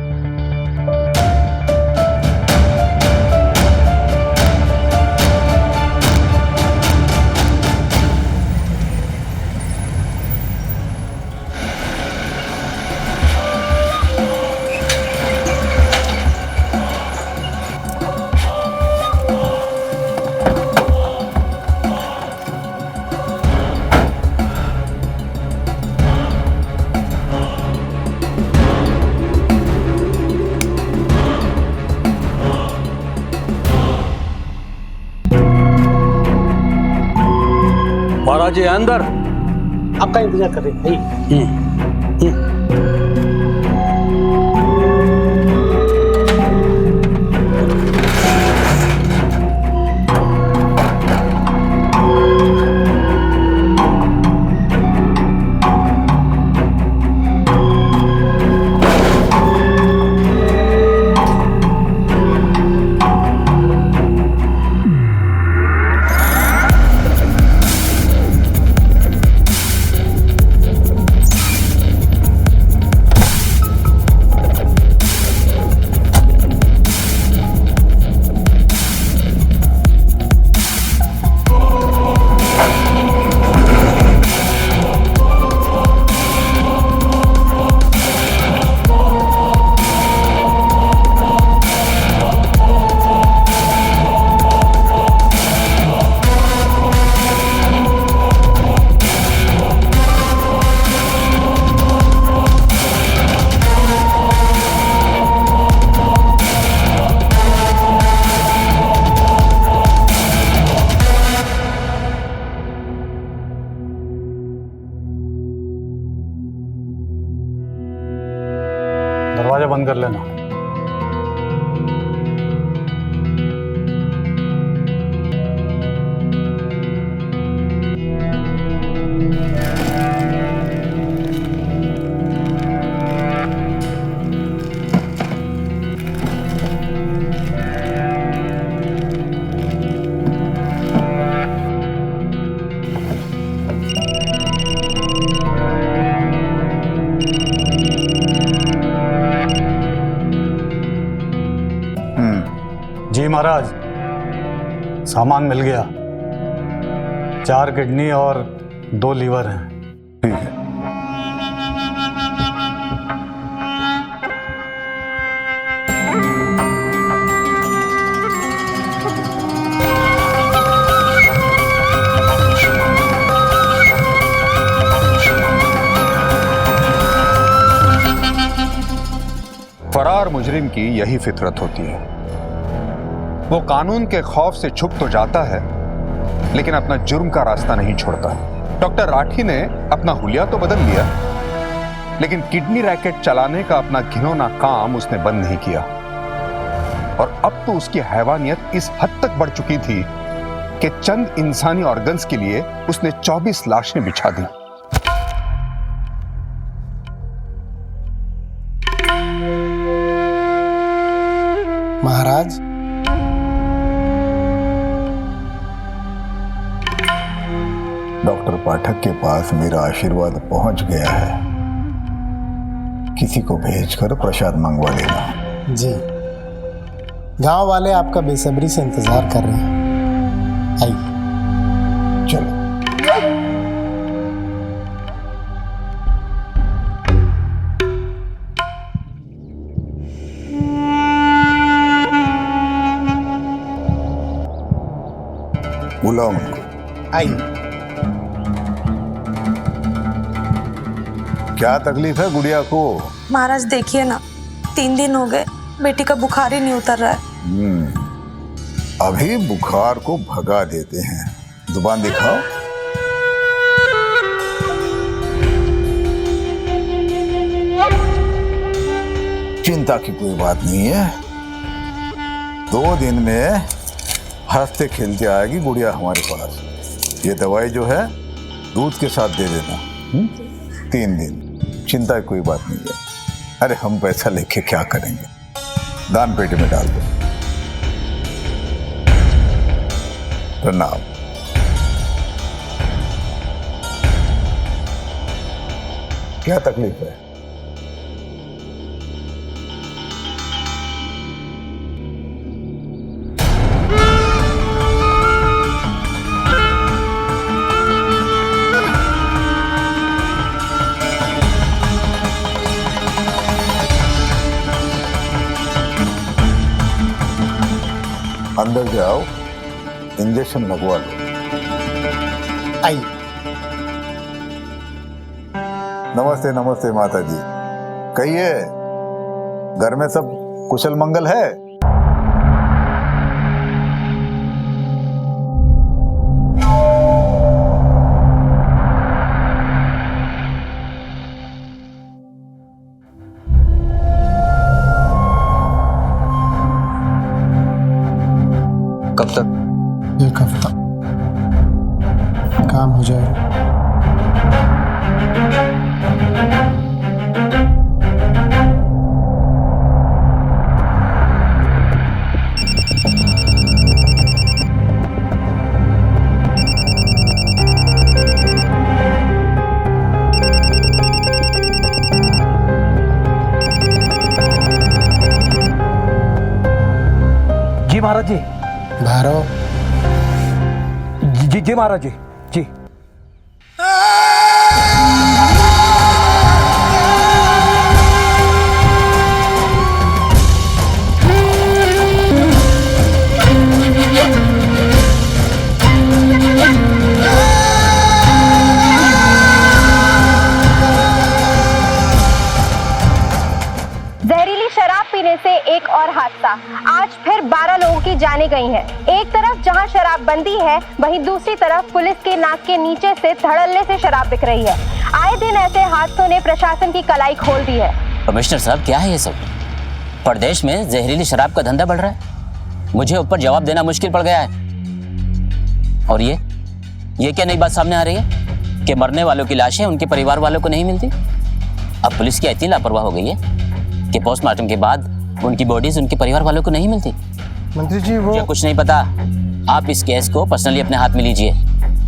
महाराज जी अंदर। आपका इंतजार कर रहे हैं। दरवाजा बंद कर लेना। जी महाराज, सामान मिल गया। 4 किडनी और 2 लीवर हैं। ठीक है। फरार मुजरिम की यही फितरत होती है। वो कानून के खौफ से छुप तो जाता है, लेकिन अपना जुर्म का रास्ता नहीं छोड़ता। डॉक्टर राठी ने अपना हुलिया तो बदल लिया, लेकिन किडनी रैकेट चलाने का अपना घिनौना काम उसने बंद नहीं किया। और अब तो उसकी हैवानियत इस हद तक बढ़ चुकी थी कि चंद इंसानी ऑर्गन्स के लिए उसने 24 लाशें बिछा दी। महाराज, डॉक्टर पाठक के पास मेरा आशीर्वाद पहुंच गया है। किसी को भेजकर प्रसाद मंगवा लेना। जी, गांव वाले आपका बेसब्री से इंतजार कर रहे हैं। आइए। चलो। बुलाओ उनको। आइए। क्या तकलीफ है गुड़िया को? महाराज देखिए ना, 3 दिन हो गए बेटी का बुखार ही नहीं उतर रहा है। अभी बुखार को भगा देते हैं। जुबान दिखाओ। चिंता की कोई बात नहीं है, 2 दिन में हंसते खेलते आएगी गुड़िया हमारे पास। ये दवाई जो है दूध के साथ दे देना। 3 दिन, चिंता की कोई बात नहीं है। अरे हम पैसा लेके क्या करेंगे, दान पेटी में डाल दो। प्रणाम। क्या तकलीफ है? अंदर जाओ, इंजेक्शन लगवा लो। आइए। नमस्ते नमस्ते माता जी, कहिए घर में सब कुशल मंगल है? कब तक? 1 हफ्ता काम हो जाएगा। जी महाराज जी। भैरव। जी जी महाराज जी। जी जहरीली शराब पीने से एक और हादसा। आज फिर 12 लोगों की जानें गई हैं। एक तरफ जहां शराबबंदी है, वहीं दूसरी तरफ पुलिस के नाक के नीचे से धड़ल्ले से शराब बिक रही है। आए दिन ऐसे हादसों ने प्रशासन की कलाई खोल दी है। कमिश्नर साहब, क्या है ये सब? प्रदेश में जहरीली शराब का धंधा बढ़ रहा है, मुझे ऊपर जवाब देना मुश्किल पड़ गया है। और ये क्या नई बात सामने आ रही है कि मरने वालों की लाशें उनके परिवार वालों को नहीं मिलती? अब पुलिस क्या इतनी लापरवाह हो गई है कि पोस्टमार्टम के बाद उनकी बॉडीज उनके परिवार वालों को नहीं मिलती? मंत्री जी, वो मुझे कुछ नहीं पता। आप इस केस को पर्सनली अपने हाथ में लीजिए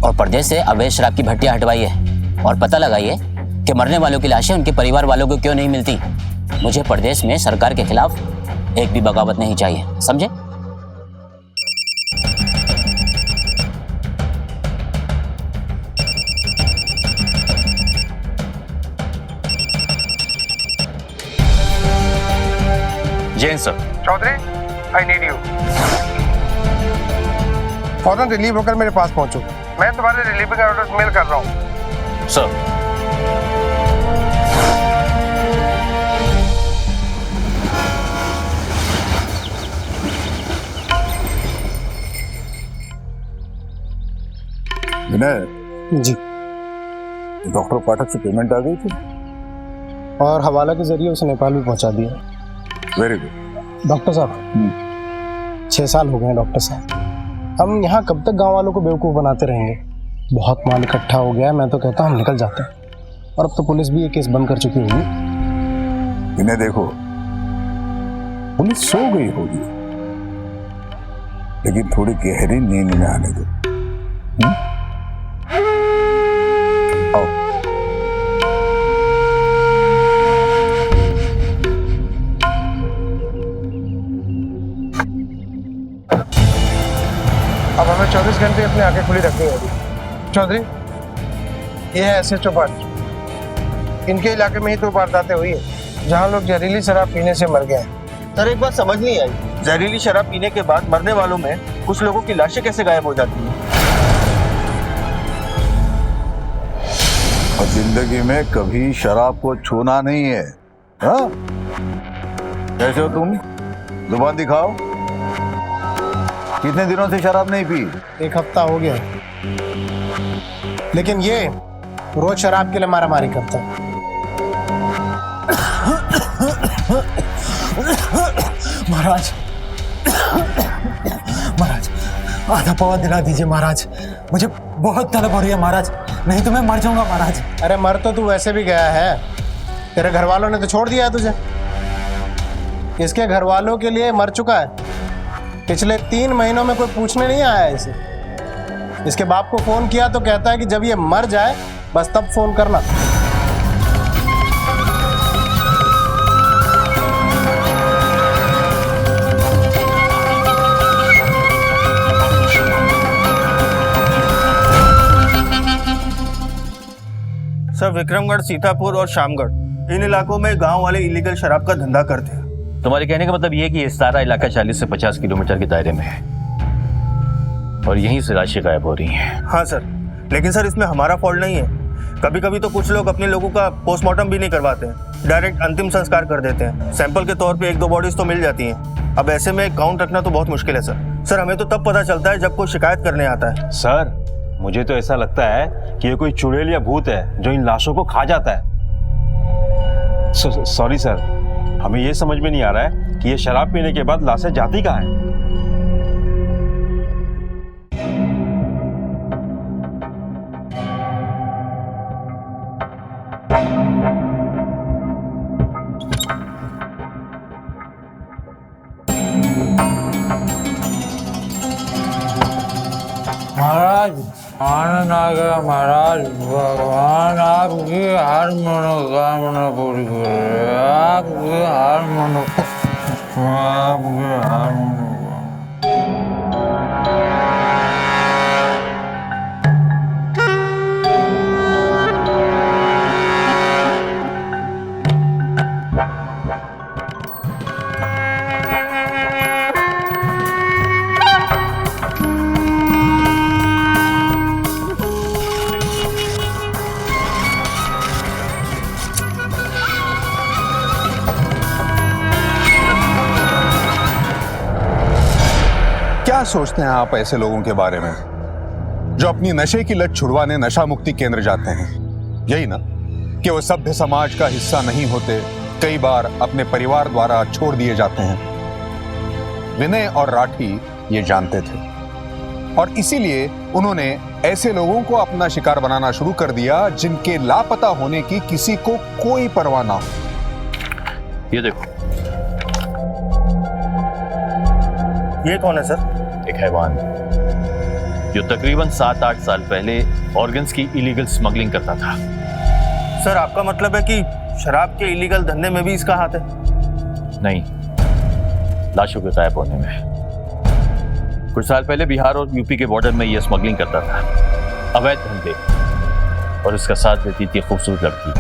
और प्रदेश से अवैध शराब की भट्टियां हटवाइए और पता लगाइए कि मरने वालों की लाशें उनके परिवार वालों को क्यों नहीं मिलती। मुझे प्रदेश में सरकार के खिलाफ एक भी बगावत नहीं चाहिए, समझे? Jain sir. Chaudhary, I need you. फौरन रिलीव होकर मेरे पास पहुंचो। मैं तुम्हारे रिलीविंग ऑर्डर्स मेल कर रहा हूँ। सर। विनय जी। डॉक्टर पाठक से पेमेंट आ गई थी और हवाला के जरिए उसे नेपाल भी पहुंचा दिया। Very good. डॉक्टर साहब, 6 साल हो गए हैं डॉक्टर साहब। हम यहाँ कब तक गांव वालों को बेवकूफ़ बनाते रहेंगे? बहुत माल इकट्ठा हो गया है, मैं तो कहता हूँ हम निकल जाते हैं। और अब तो पुलिस भी ये केस बंद कर चुकी होगी। इन्हें देखो, पुलिस सो गई होगी, लेकिन थोड़ी गहरी नींद में आने दो। आओ। अब हमें 24 घंटे अपनी आंखें खुली रखनी होगी। चौधरी, ये है SHO पार्ट। इनके इलाके में ही 2 वारदातें हुई है जहां लोग जहरीली शराब पीने से मर गए हैं। सर, एक बात समझ नहीं आई, जहरीली शराब पीने के बाद मरने वालों में कुछ लोगों की लाशें कैसे गायब हो जाती हैं? अब जिंदगी में कभी शराब को छूना नहीं है। हाँ? कैसे हो तुम? जुबान दिखाओ। कितने दिनों से शराब नहीं पी? 1 हफ्ता हो गया, लेकिन ये रोज शराब के लिए मारामारी करता है। महाराज, महाराज आधा पवा दिला दीजिए महाराज, मुझे बहुत तलब हो रही है महाराज, नहीं तो मैं मर जाऊंगा महाराज। अरे मर तो तू वैसे भी गया है, तेरे घर वालों ने तो छोड़ दिया है तुझे। इसके घर वालों के लिए मर चुका है, पिछले 3 महीनों में कोई पूछने नहीं आया है इसे। इसके बाप को फोन किया तो कहता है कि जब ये मर जाए बस तब फोन करना। सर, विक्रमगढ़, सीतापुर और शामगढ़, इन इलाकों में गांव वाले इलीगल शराब का धंधा करते हैं। तुम्हारे कहने का मतलब ये है कि ये सारा इलाका 40 से 50 किलोमीटर के दायरे में है और यहीं से लाशें गायब हो रही हैं। हाँ सर, लेकिन सर इसमें हमारा फॉल्ट नहीं है। कभी कभी तो कुछ लोग अपने लोगों का पोस्टमार्टम भी नहीं करवाते हैं, डायरेक्ट अंतिम संस्कार कर देते हैं। सैंपल के तौर पे 1-2 बॉडीज तो मिल जाती हैं। अब ऐसे में काउंट रखना तो बहुत मुश्किल है सर। सर हमें तो तब पता चलता है जब कोई शिकायत करने आता है। सर मुझे तो ऐसा लगता है कि ये कोई चुड़ैल या भूत है जो इन लाशों को खा जाता है। सॉरी सर, हमें ये समझ में नहीं आ रहा है कि ये शराब पीने के बाद लाशें जाती कहाँ हैं। महाराज आनंद आ गया महाराज, भगवान आपकी हर मनोकामना पूरी करे, आपकी हर क्या सोचते हैं आप ऐसे लोगों के बारे में जो अपनी नशे की लत छुड़वाने नशा मुक्ति केंद्र जाते हैं? यही ना कि वो सभ्य समाज का हिस्सा नहीं होते, कई बार अपने परिवार द्वारा छोड़ दिए जाते हैं। विनय और राठी ये जानते थे और इसीलिए उन्होंने ऐसे लोगों को अपना शिकार बनाना शुरू कर दिया जिनके लापता होने की किसी को कोई परवाह ना हो। ये देखो, ये कौन है सर? एक हैवान जो तकरीबन 7-8 साल पहले ऑर्गन्स की इलीगल स्मगलिंग करता था। सर आपका मतलब है कि शराब के इलीगल धंधे में भी इसका हाथ है? नहीं, लाशों के गायब होने में। कुछ साल पहले बिहार और यूपी के बॉर्डर में यह स्मगलिंग करता था, अवैध धंधे, और इसका साथ देती थी खूबसूरत लड़की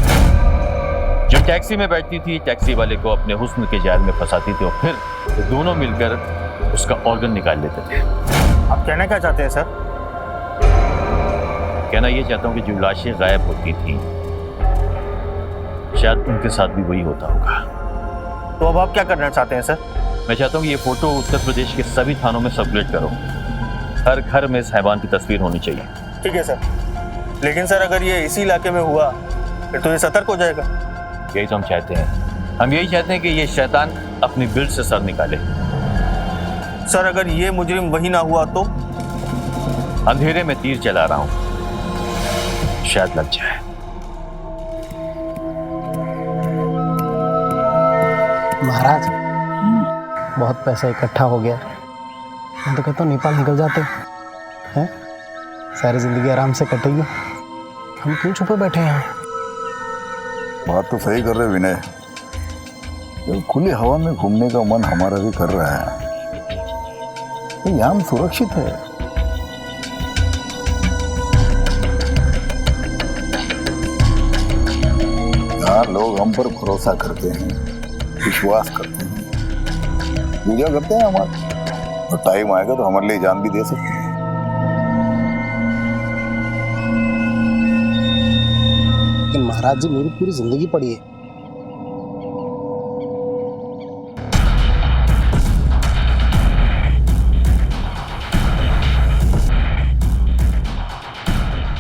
जो टैक्सी में बैठती थी। टैक्सी वाले को अपने हुस्न के जाल में फंसाती थी और फिर दोनों मिलकर उसका ऑर्गन निकाल लेते थे। आप कहना क्या चाहते हैं सर? कहना ये चाहता हूँ कि जो लाशें गायब होती थी शायद उनके साथ भी वही होता होगा। तो अब आप क्या करना चाहते हैं सर? मैं चाहता हूँ कि ये फोटो उत्तर प्रदेश के सभी थानों में सर्कुलेट करो। हर घर में इस हैवान की तस्वीर होनी चाहिए। ठीक है सर, लेकिन सर अगर ये इसी इलाके में हुआ फिर तो ये सतर्क हो जाएगा। यही तो हम चाहते हैं। हम यही चाहते हैं कि ये शैतान अपनी बिल्ड से सर निकाले। सर अगर ये मुजरिम वही ना हुआ तो? अंधेरे में तीर चला रहा हूं, शायद लग जाए। महाराज बहुत पैसा इकट्ठा हो गया, मैं तो कहता हूँ नेपाल निकल जाते हैं, सारी जिंदगी आराम से कटेगी। हम क्यों छुपे बैठे हैं यहाँ? बात तो सही कर रहे विनय, खुली हवा में घूमने का मन हमारा भी कर रहा है। यहाँ सुरक्षित है। यहाँ लोग हम पर भरोसा करते हैं, विश्वास करते हैं, पूजा करते हैं हमारे, और टाइम आएगा तो हमारे लिए जान भी दे सकते हैं। लेकिन महाराज जी मेरी पूरी जिंदगी पड़ी है।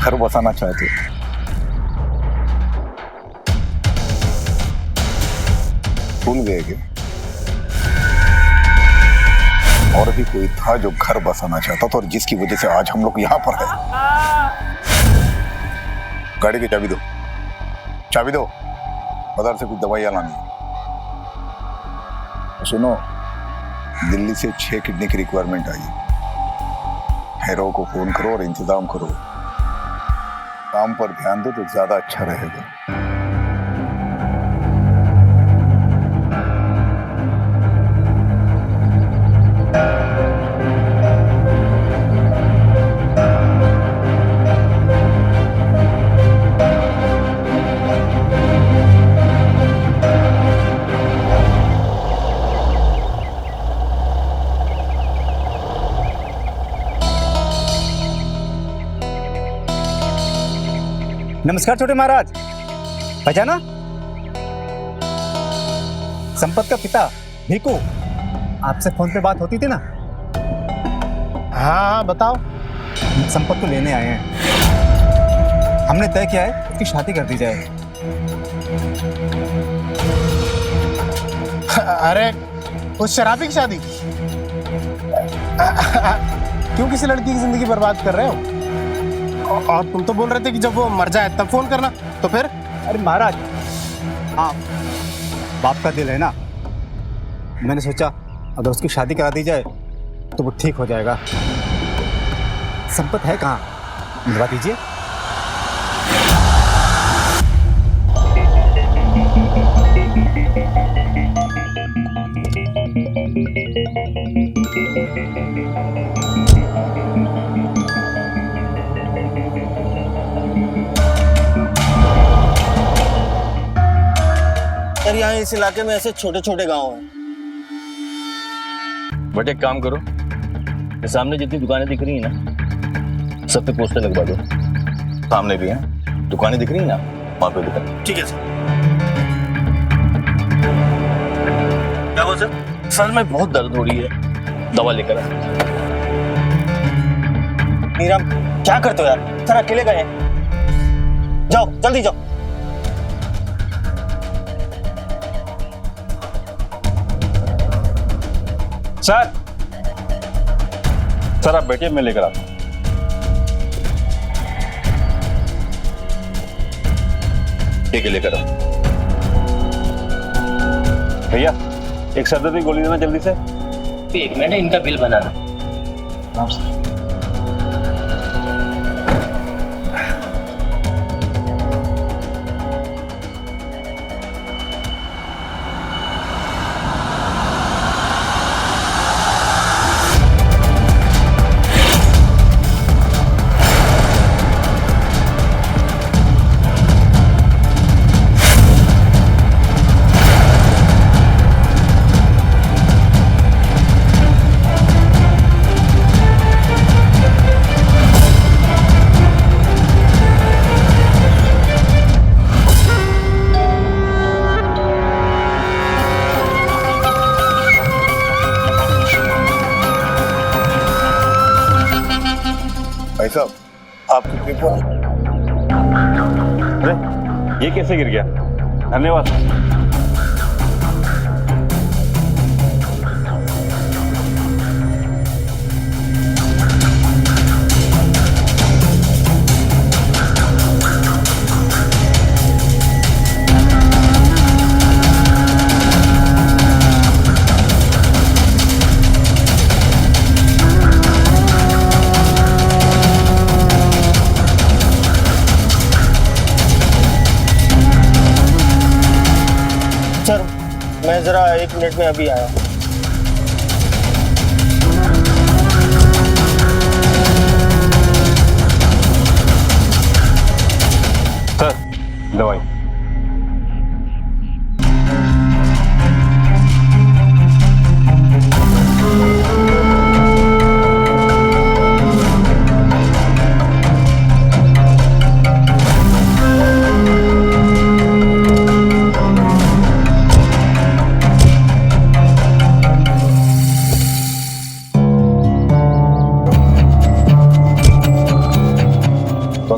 घर बसाना चाहते हो? भूल गए कि और भी कोई था जो घर बसाना चाहता था और जिसकी वजह से आज हम लोग यहाँ पर है। गाड़ी की चाबी दो, चाबी दो। बाजार से कुछ दवाइयाँ लानी है। सुनो, दिल्ली से 6 किडनी की रिक्वायरमेंट आई है। हैरो को फोन करो और इंतजाम करो। काम पर ध्यान दो तो ज्यादा अच्छा रहेगा। नमस्कार छोटे महाराज, पहचाना? संपत का पिता भीकू, आपसे फोन पे बात होती थी ना? हाँ बताओ। संपत को लेने आए हैं। हमने तय किया है उसकी शादी कर दी जाए। अरे उस शराबी की शादी? क्यों किसी लड़की की जिंदगी बर्बाद कर रहे हो? और तुम तो बोल रहे थे कि जब वो मर जाए तब फोन करना, तो फिर? अरे महाराज, हाँ बाप का दिल है ना, मैंने सोचा अगर उसकी शादी करा दी जाए तो वो ठीक हो जाएगा। संपत है कहाँ, मिलवा दीजिए। सर यहाँ इस इलाके में ऐसे छोटे छोटे गांव हैं। बट एक काम करो, ये सामने जितनी दुकानें दिख रही हैं ना, सब पे पोस्टर लगवा दो। सामने भी हैं दुकानें दिख रही हैं ना, वहां पे दुकान। ठीक है सर। क्या हुआ सर? सर में बहुत दर्द हो रही है, दवा लेकर आ। नीराम क्या करते हो यार, सर अकेले गए। जाओ जल्दी जाओ। सर सर आप बैठिए, मैं लेकर आता हूं। ठीक है, लेकर आओ। भैया एक सरदर्द की गोली देना जल्दी से। एक मिनट, इनका बिल बनाना। भाई साहब आपके पेपर। अरे ये कैसे गिर गया? धन्यवाद। सर मैं जरा 1 मिनट में अभी आया। सर दवाई।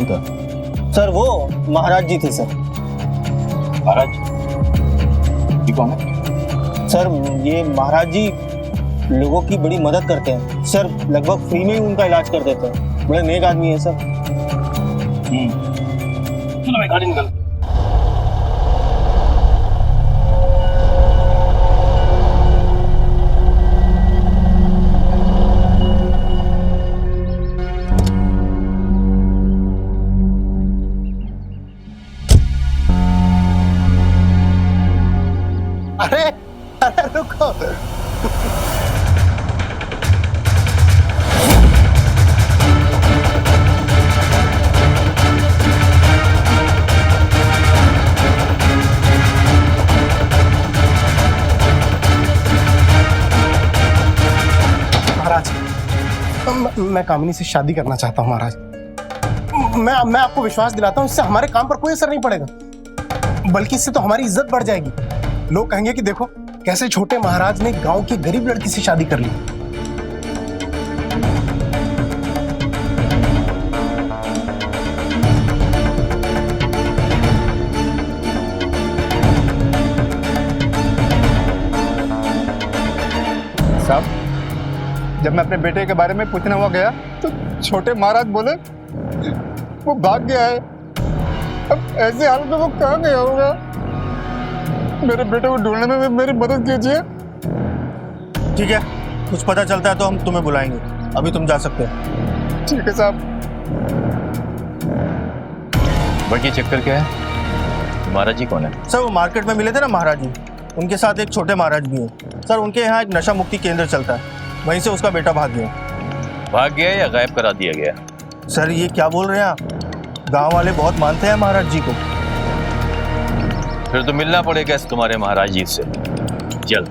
कौन था? सर वो महाराज जी थे सर। महाराज ये कौन है? सर ये महाराज जी लोगों की बड़ी मदद करते हैं सर, लगभग फ्री में ही उनका इलाज कर देते हैं। बड़े नेक आदमी है सर। चलो मैं गाड़ी निकल। अरे अरे रुको। महाराज मैं कामिनी से शादी करना चाहता हूँ महाराज। मैं आपको विश्वास दिलाता हूँ, इससे हमारे काम पर कोई असर नहीं पड़ेगा, बल्कि इससे तो हमारी इज्जत बढ़ जाएगी। लोग कहेंगे कि देखो कैसे छोटे महाराज ने गांव की गरीब लड़की से शादी कर ली। साहब, जब मैं अपने बेटे के बारे में पूछने हुआ गया तो छोटे महाराज बोले वो भाग गया है। अब ऐसे हाल में वो कहाँ गया होगा? मेरे बेटे को ढूंढने में मेरी मदद कीजिए। ठीक है, कुछ पता चलता है तो हम तुम्हें बुलाएंगे। अभी तुम जा सकते हो। ठीक है साहब। बट ये चक्कर क्या है? महाराज जी कौन है? सर वो मार्केट में मिले थे ना महाराज जी, उनके साथ एक छोटे महाराज भी हैं। सर उनके यहाँ एक नशा मुक्ति केंद्र चलता है, वहीं से उसका बेटा भाग गया। भाग गया या गायब करा दिया गया? सर ये क्या बोल रहे हैं आप? गांव वाले बहुत मानते हैं महाराज जी को। फिर तो मिलना पड़ेगा इस तुम्हारे महाराज जी से। चल।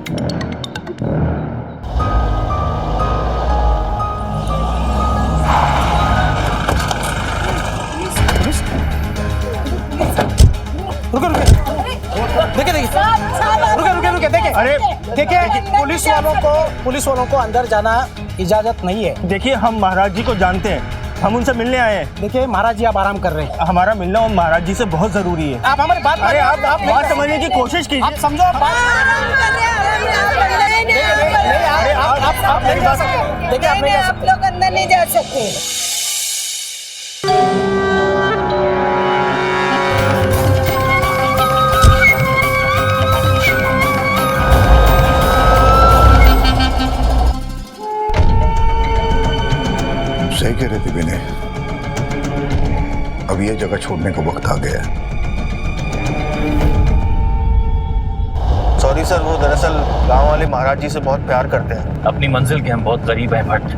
रुको देखिए देखिए। अरे देखिए पुलिस वालों को अंदर जाना इजाजत नहीं है। देखिए हम महाराज जी को जानते हैं, हम उनसे मिलने आए हैं। देखिए महाराज जी आप आराम कर रहे हैं, हमारा मिलना और महाराज जी से बहुत जरूरी है। आप हमारी बात, अरे आप बात समझने की कोशिश कीजिए। आप समझो, आप नहीं जा सकते। देखिए आप लोग अंदर नहीं जा सकते। सही कह रहे थे विनय, अब ये जगह छोड़ने का वक्त आ गया है। सॉरी सर, वो दरअसल गांव वाले महाराज जी से बहुत प्यार करते हैं। अपनी मंजिल के हम बहुत करीब हैं भट्ट,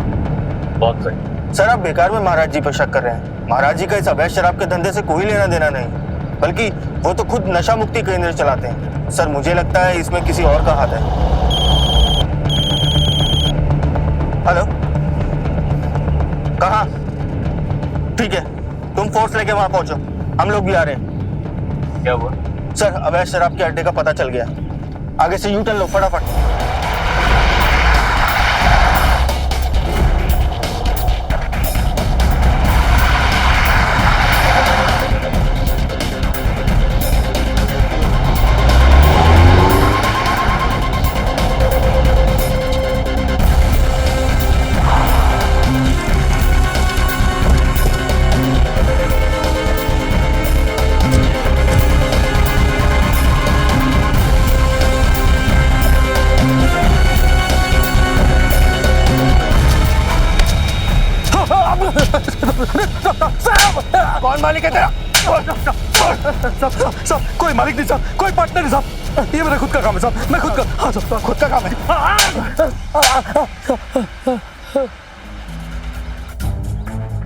बहुत करीब। सर आप बेकार में महाराज जी पर शक कर रहे हैं। महाराज जी का इस अवैध शराब के धंधे से कोई लेना देना नहीं, बल्कि वो तो खुद नशा मुक्ति केंद्र चलाते हैं। सर मुझे लगता है इसमें किसी और का हाथ है। हेलो, कहाँ? ठीक है, तुम फोर्स लेके वहां पहुंचो, हम लोग भी आ रहे हैं। क्या हुआ? सर अवैध शराब के अड्डे का पता चल गया, आगे से यू टर्न लो फटाफट। कौन मालिक है तेरा? सब कोई मालिक नहीं साहब, कोई पार्टनर नहीं साहब, ये मेरा खुद का काम है साहब, मैं खुद का, हाँ साहब खुद का काम है।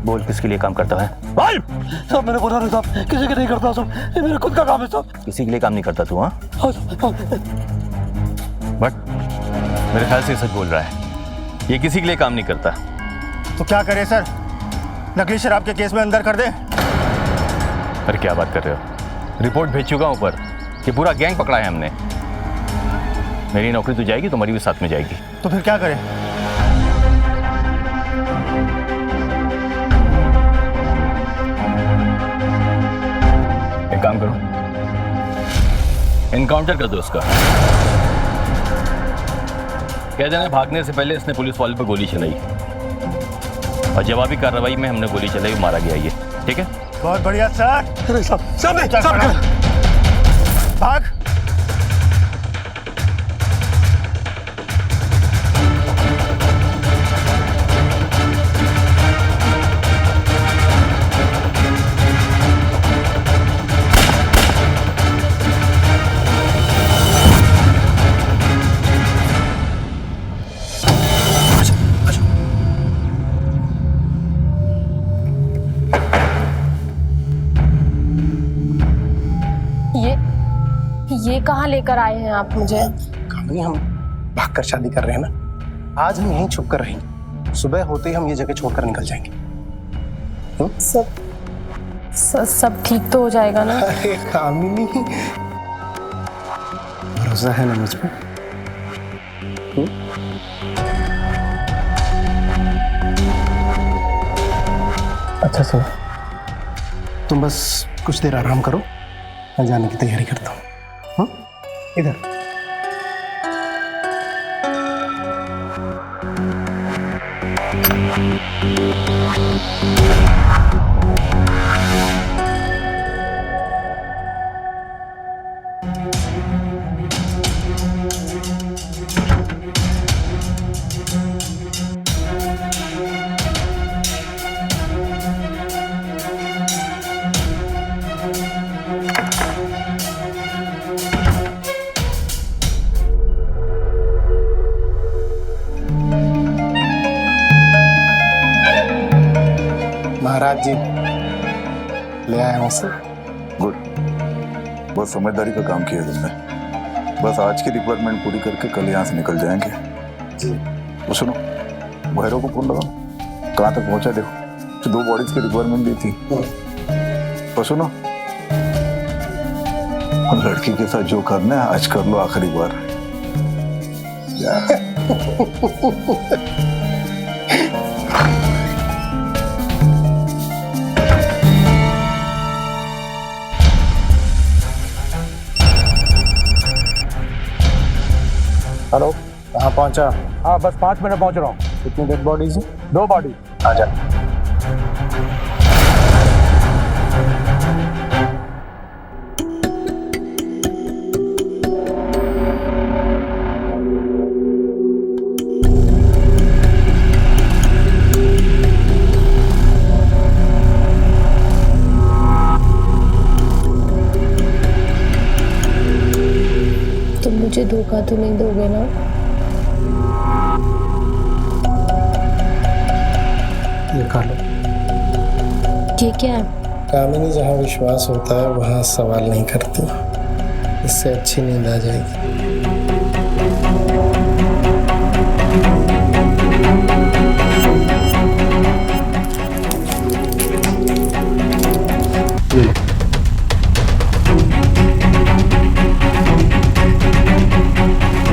बोल किसके लिए काम करता है? बोल साहब, मैंने बोला नहीं साहब, किसी के नहीं करता साहब, ये मेरा खुद का काम है साहब। किसी के लिए काम नहीं करता तू? हाँ बट मेरे ख्याल से सच बोल रहा है, ये किसी के लिए काम नहीं करता। तो क्या करे सर, नकली शराब के केस में अंदर कर दे? अरे क्या बात कर रहे हो, रिपोर्ट भेज चुका हूं ऊपर कि पूरा गैंग पकड़ा है हमने। मेरी नौकरी तो जाएगी, तुम्हारी भी साथ में जाएगी। तो फिर क्या करें? एक काम करो, एनकाउंटर कर दो उसका। कह देना भागने से पहले इसने पुलिस वाले पर गोली चलाई और जवाबी कार्रवाई में हमने गोली चलाई, मारा गया ये। ठीक है, बहुत बढ़िया सर। अरे साहब भाग। ये कहाँ लेकर आए हैं आप मुझे? कामिनी, हम भागकर शादी कर रहे हैं ना, आज हम यहीं छुप कर रहेंगे, सुबह होते ही हम ये जगह छोड़कर निकल जाएंगे। सब ठीक तो हो जाएगा ना? अरे कामिनी, भरोसा है ना मुझ पे? अच्छा सुनो, तुम बस कुछ देर आराम करो, मैं जाने की तैयारी करता हूँ। इधर महाराज जी ले आए हैं सर। गुड, बहुत समझदारी का काम किया तुमने। बस आज की रिक्वायरमेंट पूरी करके कल यहाँ से निकल जाएंगे। जी। तो सुनो, भैरव को फोन लगाओ, कहाँ तक पहुँचा देखो, तो 2 बॉडीज की रिक्वायरमेंट दी थी। तो सुनो, लड़की के साथ जो करना है आज कर लो, आखिरी बार। हेलो, कहाँ पहुँचा? हाँ बस 5 मिनट पहुँच रहा हूँ। कितनी डेड बॉडीज हैं? 2 बॉडी। आ जा। मुझे धोखा तो नहीं दोगे ना? ये खा लो। ये क्या है? कामिनी, जहाँ विश्वास होता है वहाँ सवाल नहीं करती, इससे अच्छी नींद आ जाएगी।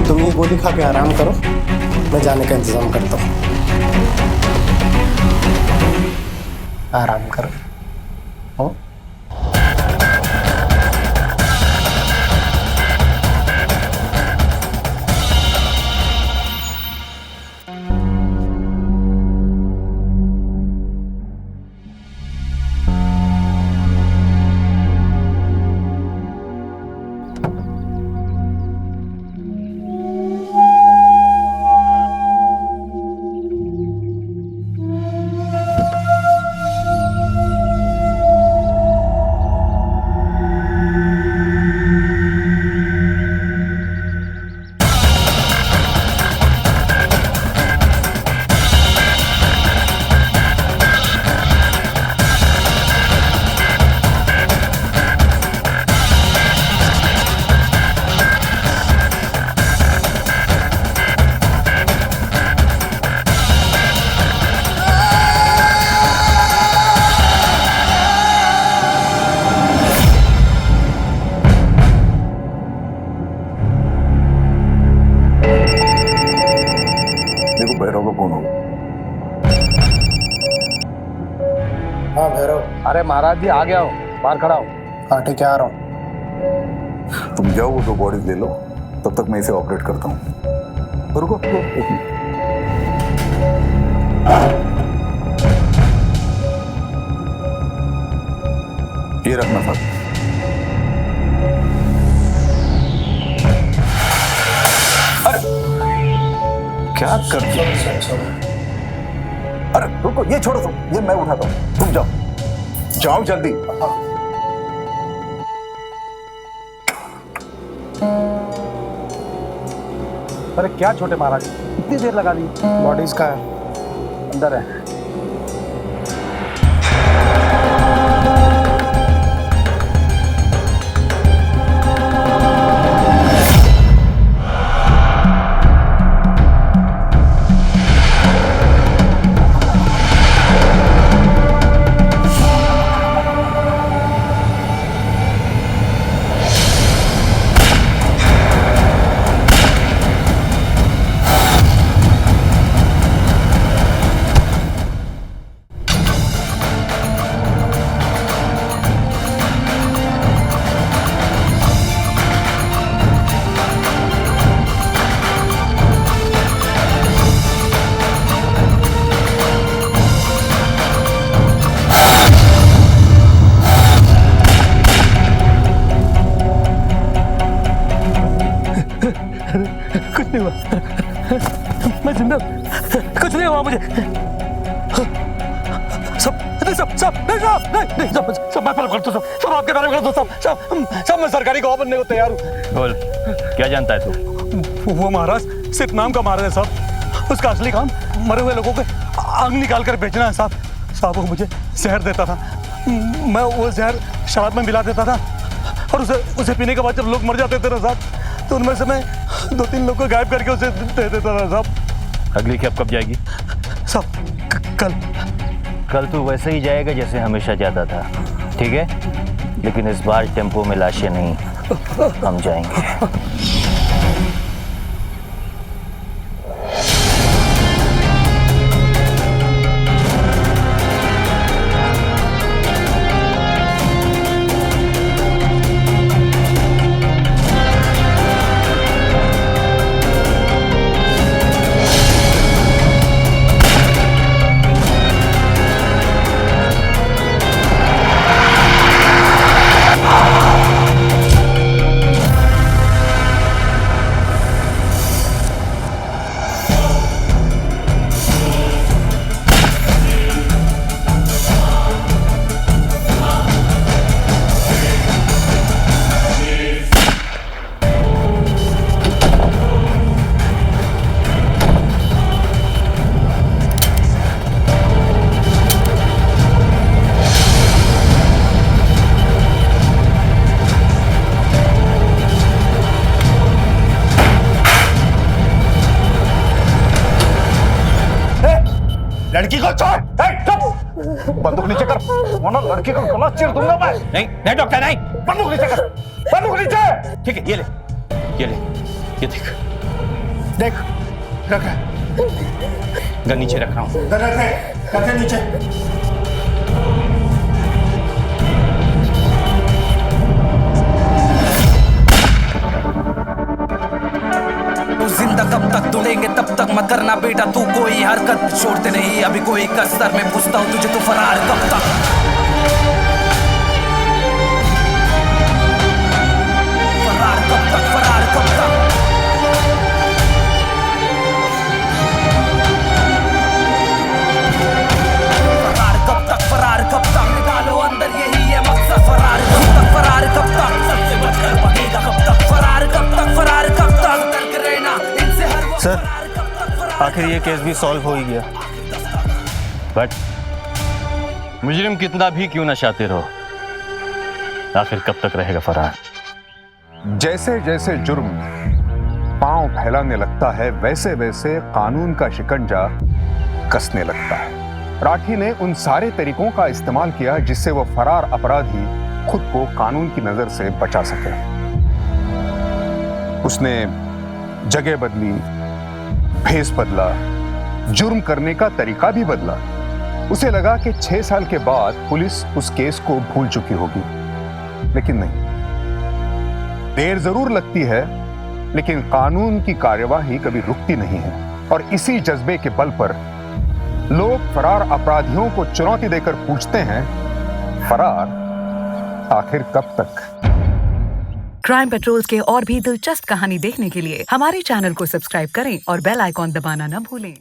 तुम ये गोली खा के आराम करो, मैं जाने का इंतजाम करता हूँ। आराम करो। हो? अरे महाराज जी आ गया हूँ, बाहर खड़ा हूँ। हाँ ठीक है, आ रहा हूँ। तुम जाओ, वो 2 बॉडीज ले लो, तब तक मैं इसे ऑपरेट करता हूँ। रुको, एक मिनट। ये रखना साथ। अरे क्या कर रहे हो? अरे रुको, ये छोड़ो तुम, ये मैं उठाता हूँ, तुम जाओ, जाओ जल्दी। अरे क्या छोटे महाराज, इतनी देर लगा दी। बॉडीज का है, अंदर है। कुछ नहीं हुआ, मैं जिंदा, कुछ नहीं हुआ मुझे। सब मैं पर करता हूँ, सब आपके बारे में करता हूँ, सब मैं सरकारी गवाह बनने को तैयार हूँ। बोल, क्या जानता है तू? वो महाराज सिर्फ नाम का महाराज है साहब, उसका असली काम मरे हुए लोगों के आग निकाल कर बेचना है साहब। साहब वो मुझे जहर देता था, मैं वो जहर शराब में मिला देता था और उसे पीने के बाद जब लोग मर जाते थे ना साहब, तो उनमें से मैं 2-3 लोग को गायब करके उसे दे देता था साहब। अगली कैब कब जाएगी? साहब कल तू वैसे ही जाएगा जैसे हमेशा जाता था, ठीक है? लेकिन इस बार टेम्पो में लाशें नहीं, हम जाएंगे। लड़की को छोड़, बंदूक नीचे कर, वरना लड़की को गला चीर दूंगा मैं। नहीं डॉक्टर नहीं, बंदूक नीचे कर, बंदूक नीचे। ठीक है, ये ले, ये देख, देख रख, गन नीचे रख रहा हूँ। रख नीचे। जिंदा कब तक दुड़ेंगे तब तक मत करना बेटा तू कोई हरकत छोड़ते नहीं अभी कोई कसर में पूछता हूँ तुझे तो फरार कब तक। फरार कब तक, फरार कब तक। फरार कब तक, फरार कब तक। निकालो अंदर यही है मकसद। फरार कब तक, फरार कब तक। सबसे बचकर भागेगा कब तक। फरार कब तक, फरार कब तक। सर, आखिर ये केस भी सॉल्व हो ही गया। बट मुजरिम कितना भी क्यों ना शातिर हो, आखिर कब तक रहेगा फरार? जैसे जैसे जुर्म पांव फैलाने लगता है वैसे वैसे कानून का शिकंजा कसने लगता है। राठी ने उन सारे तरीकों का इस्तेमाल किया जिससे वो फरार अपराधी खुद को कानून की नजर से बचा सके। उसने जगह बदली, भेस बदला, जुर्म करने का तरीका भी बदला। उसे लगा कि 6 साल के बाद पुलिस उस केस को भूल चुकी होगी, लेकिन नहीं, देर जरूर लगती है, लेकिन कानून की कार्यवाही कभी रुकती नहीं है। और इसी जज्बे के बल पर लोग फरार अपराधियों को चुनौती देकर पूछते हैं, फरार आखिर कब तक? क्राइम पेट्रोल्स के और भी दिलचस्प कहानी देखने के लिए हमारे चैनल को सब्सक्राइब करें और बेल आइकॉन दबाना न भूलें।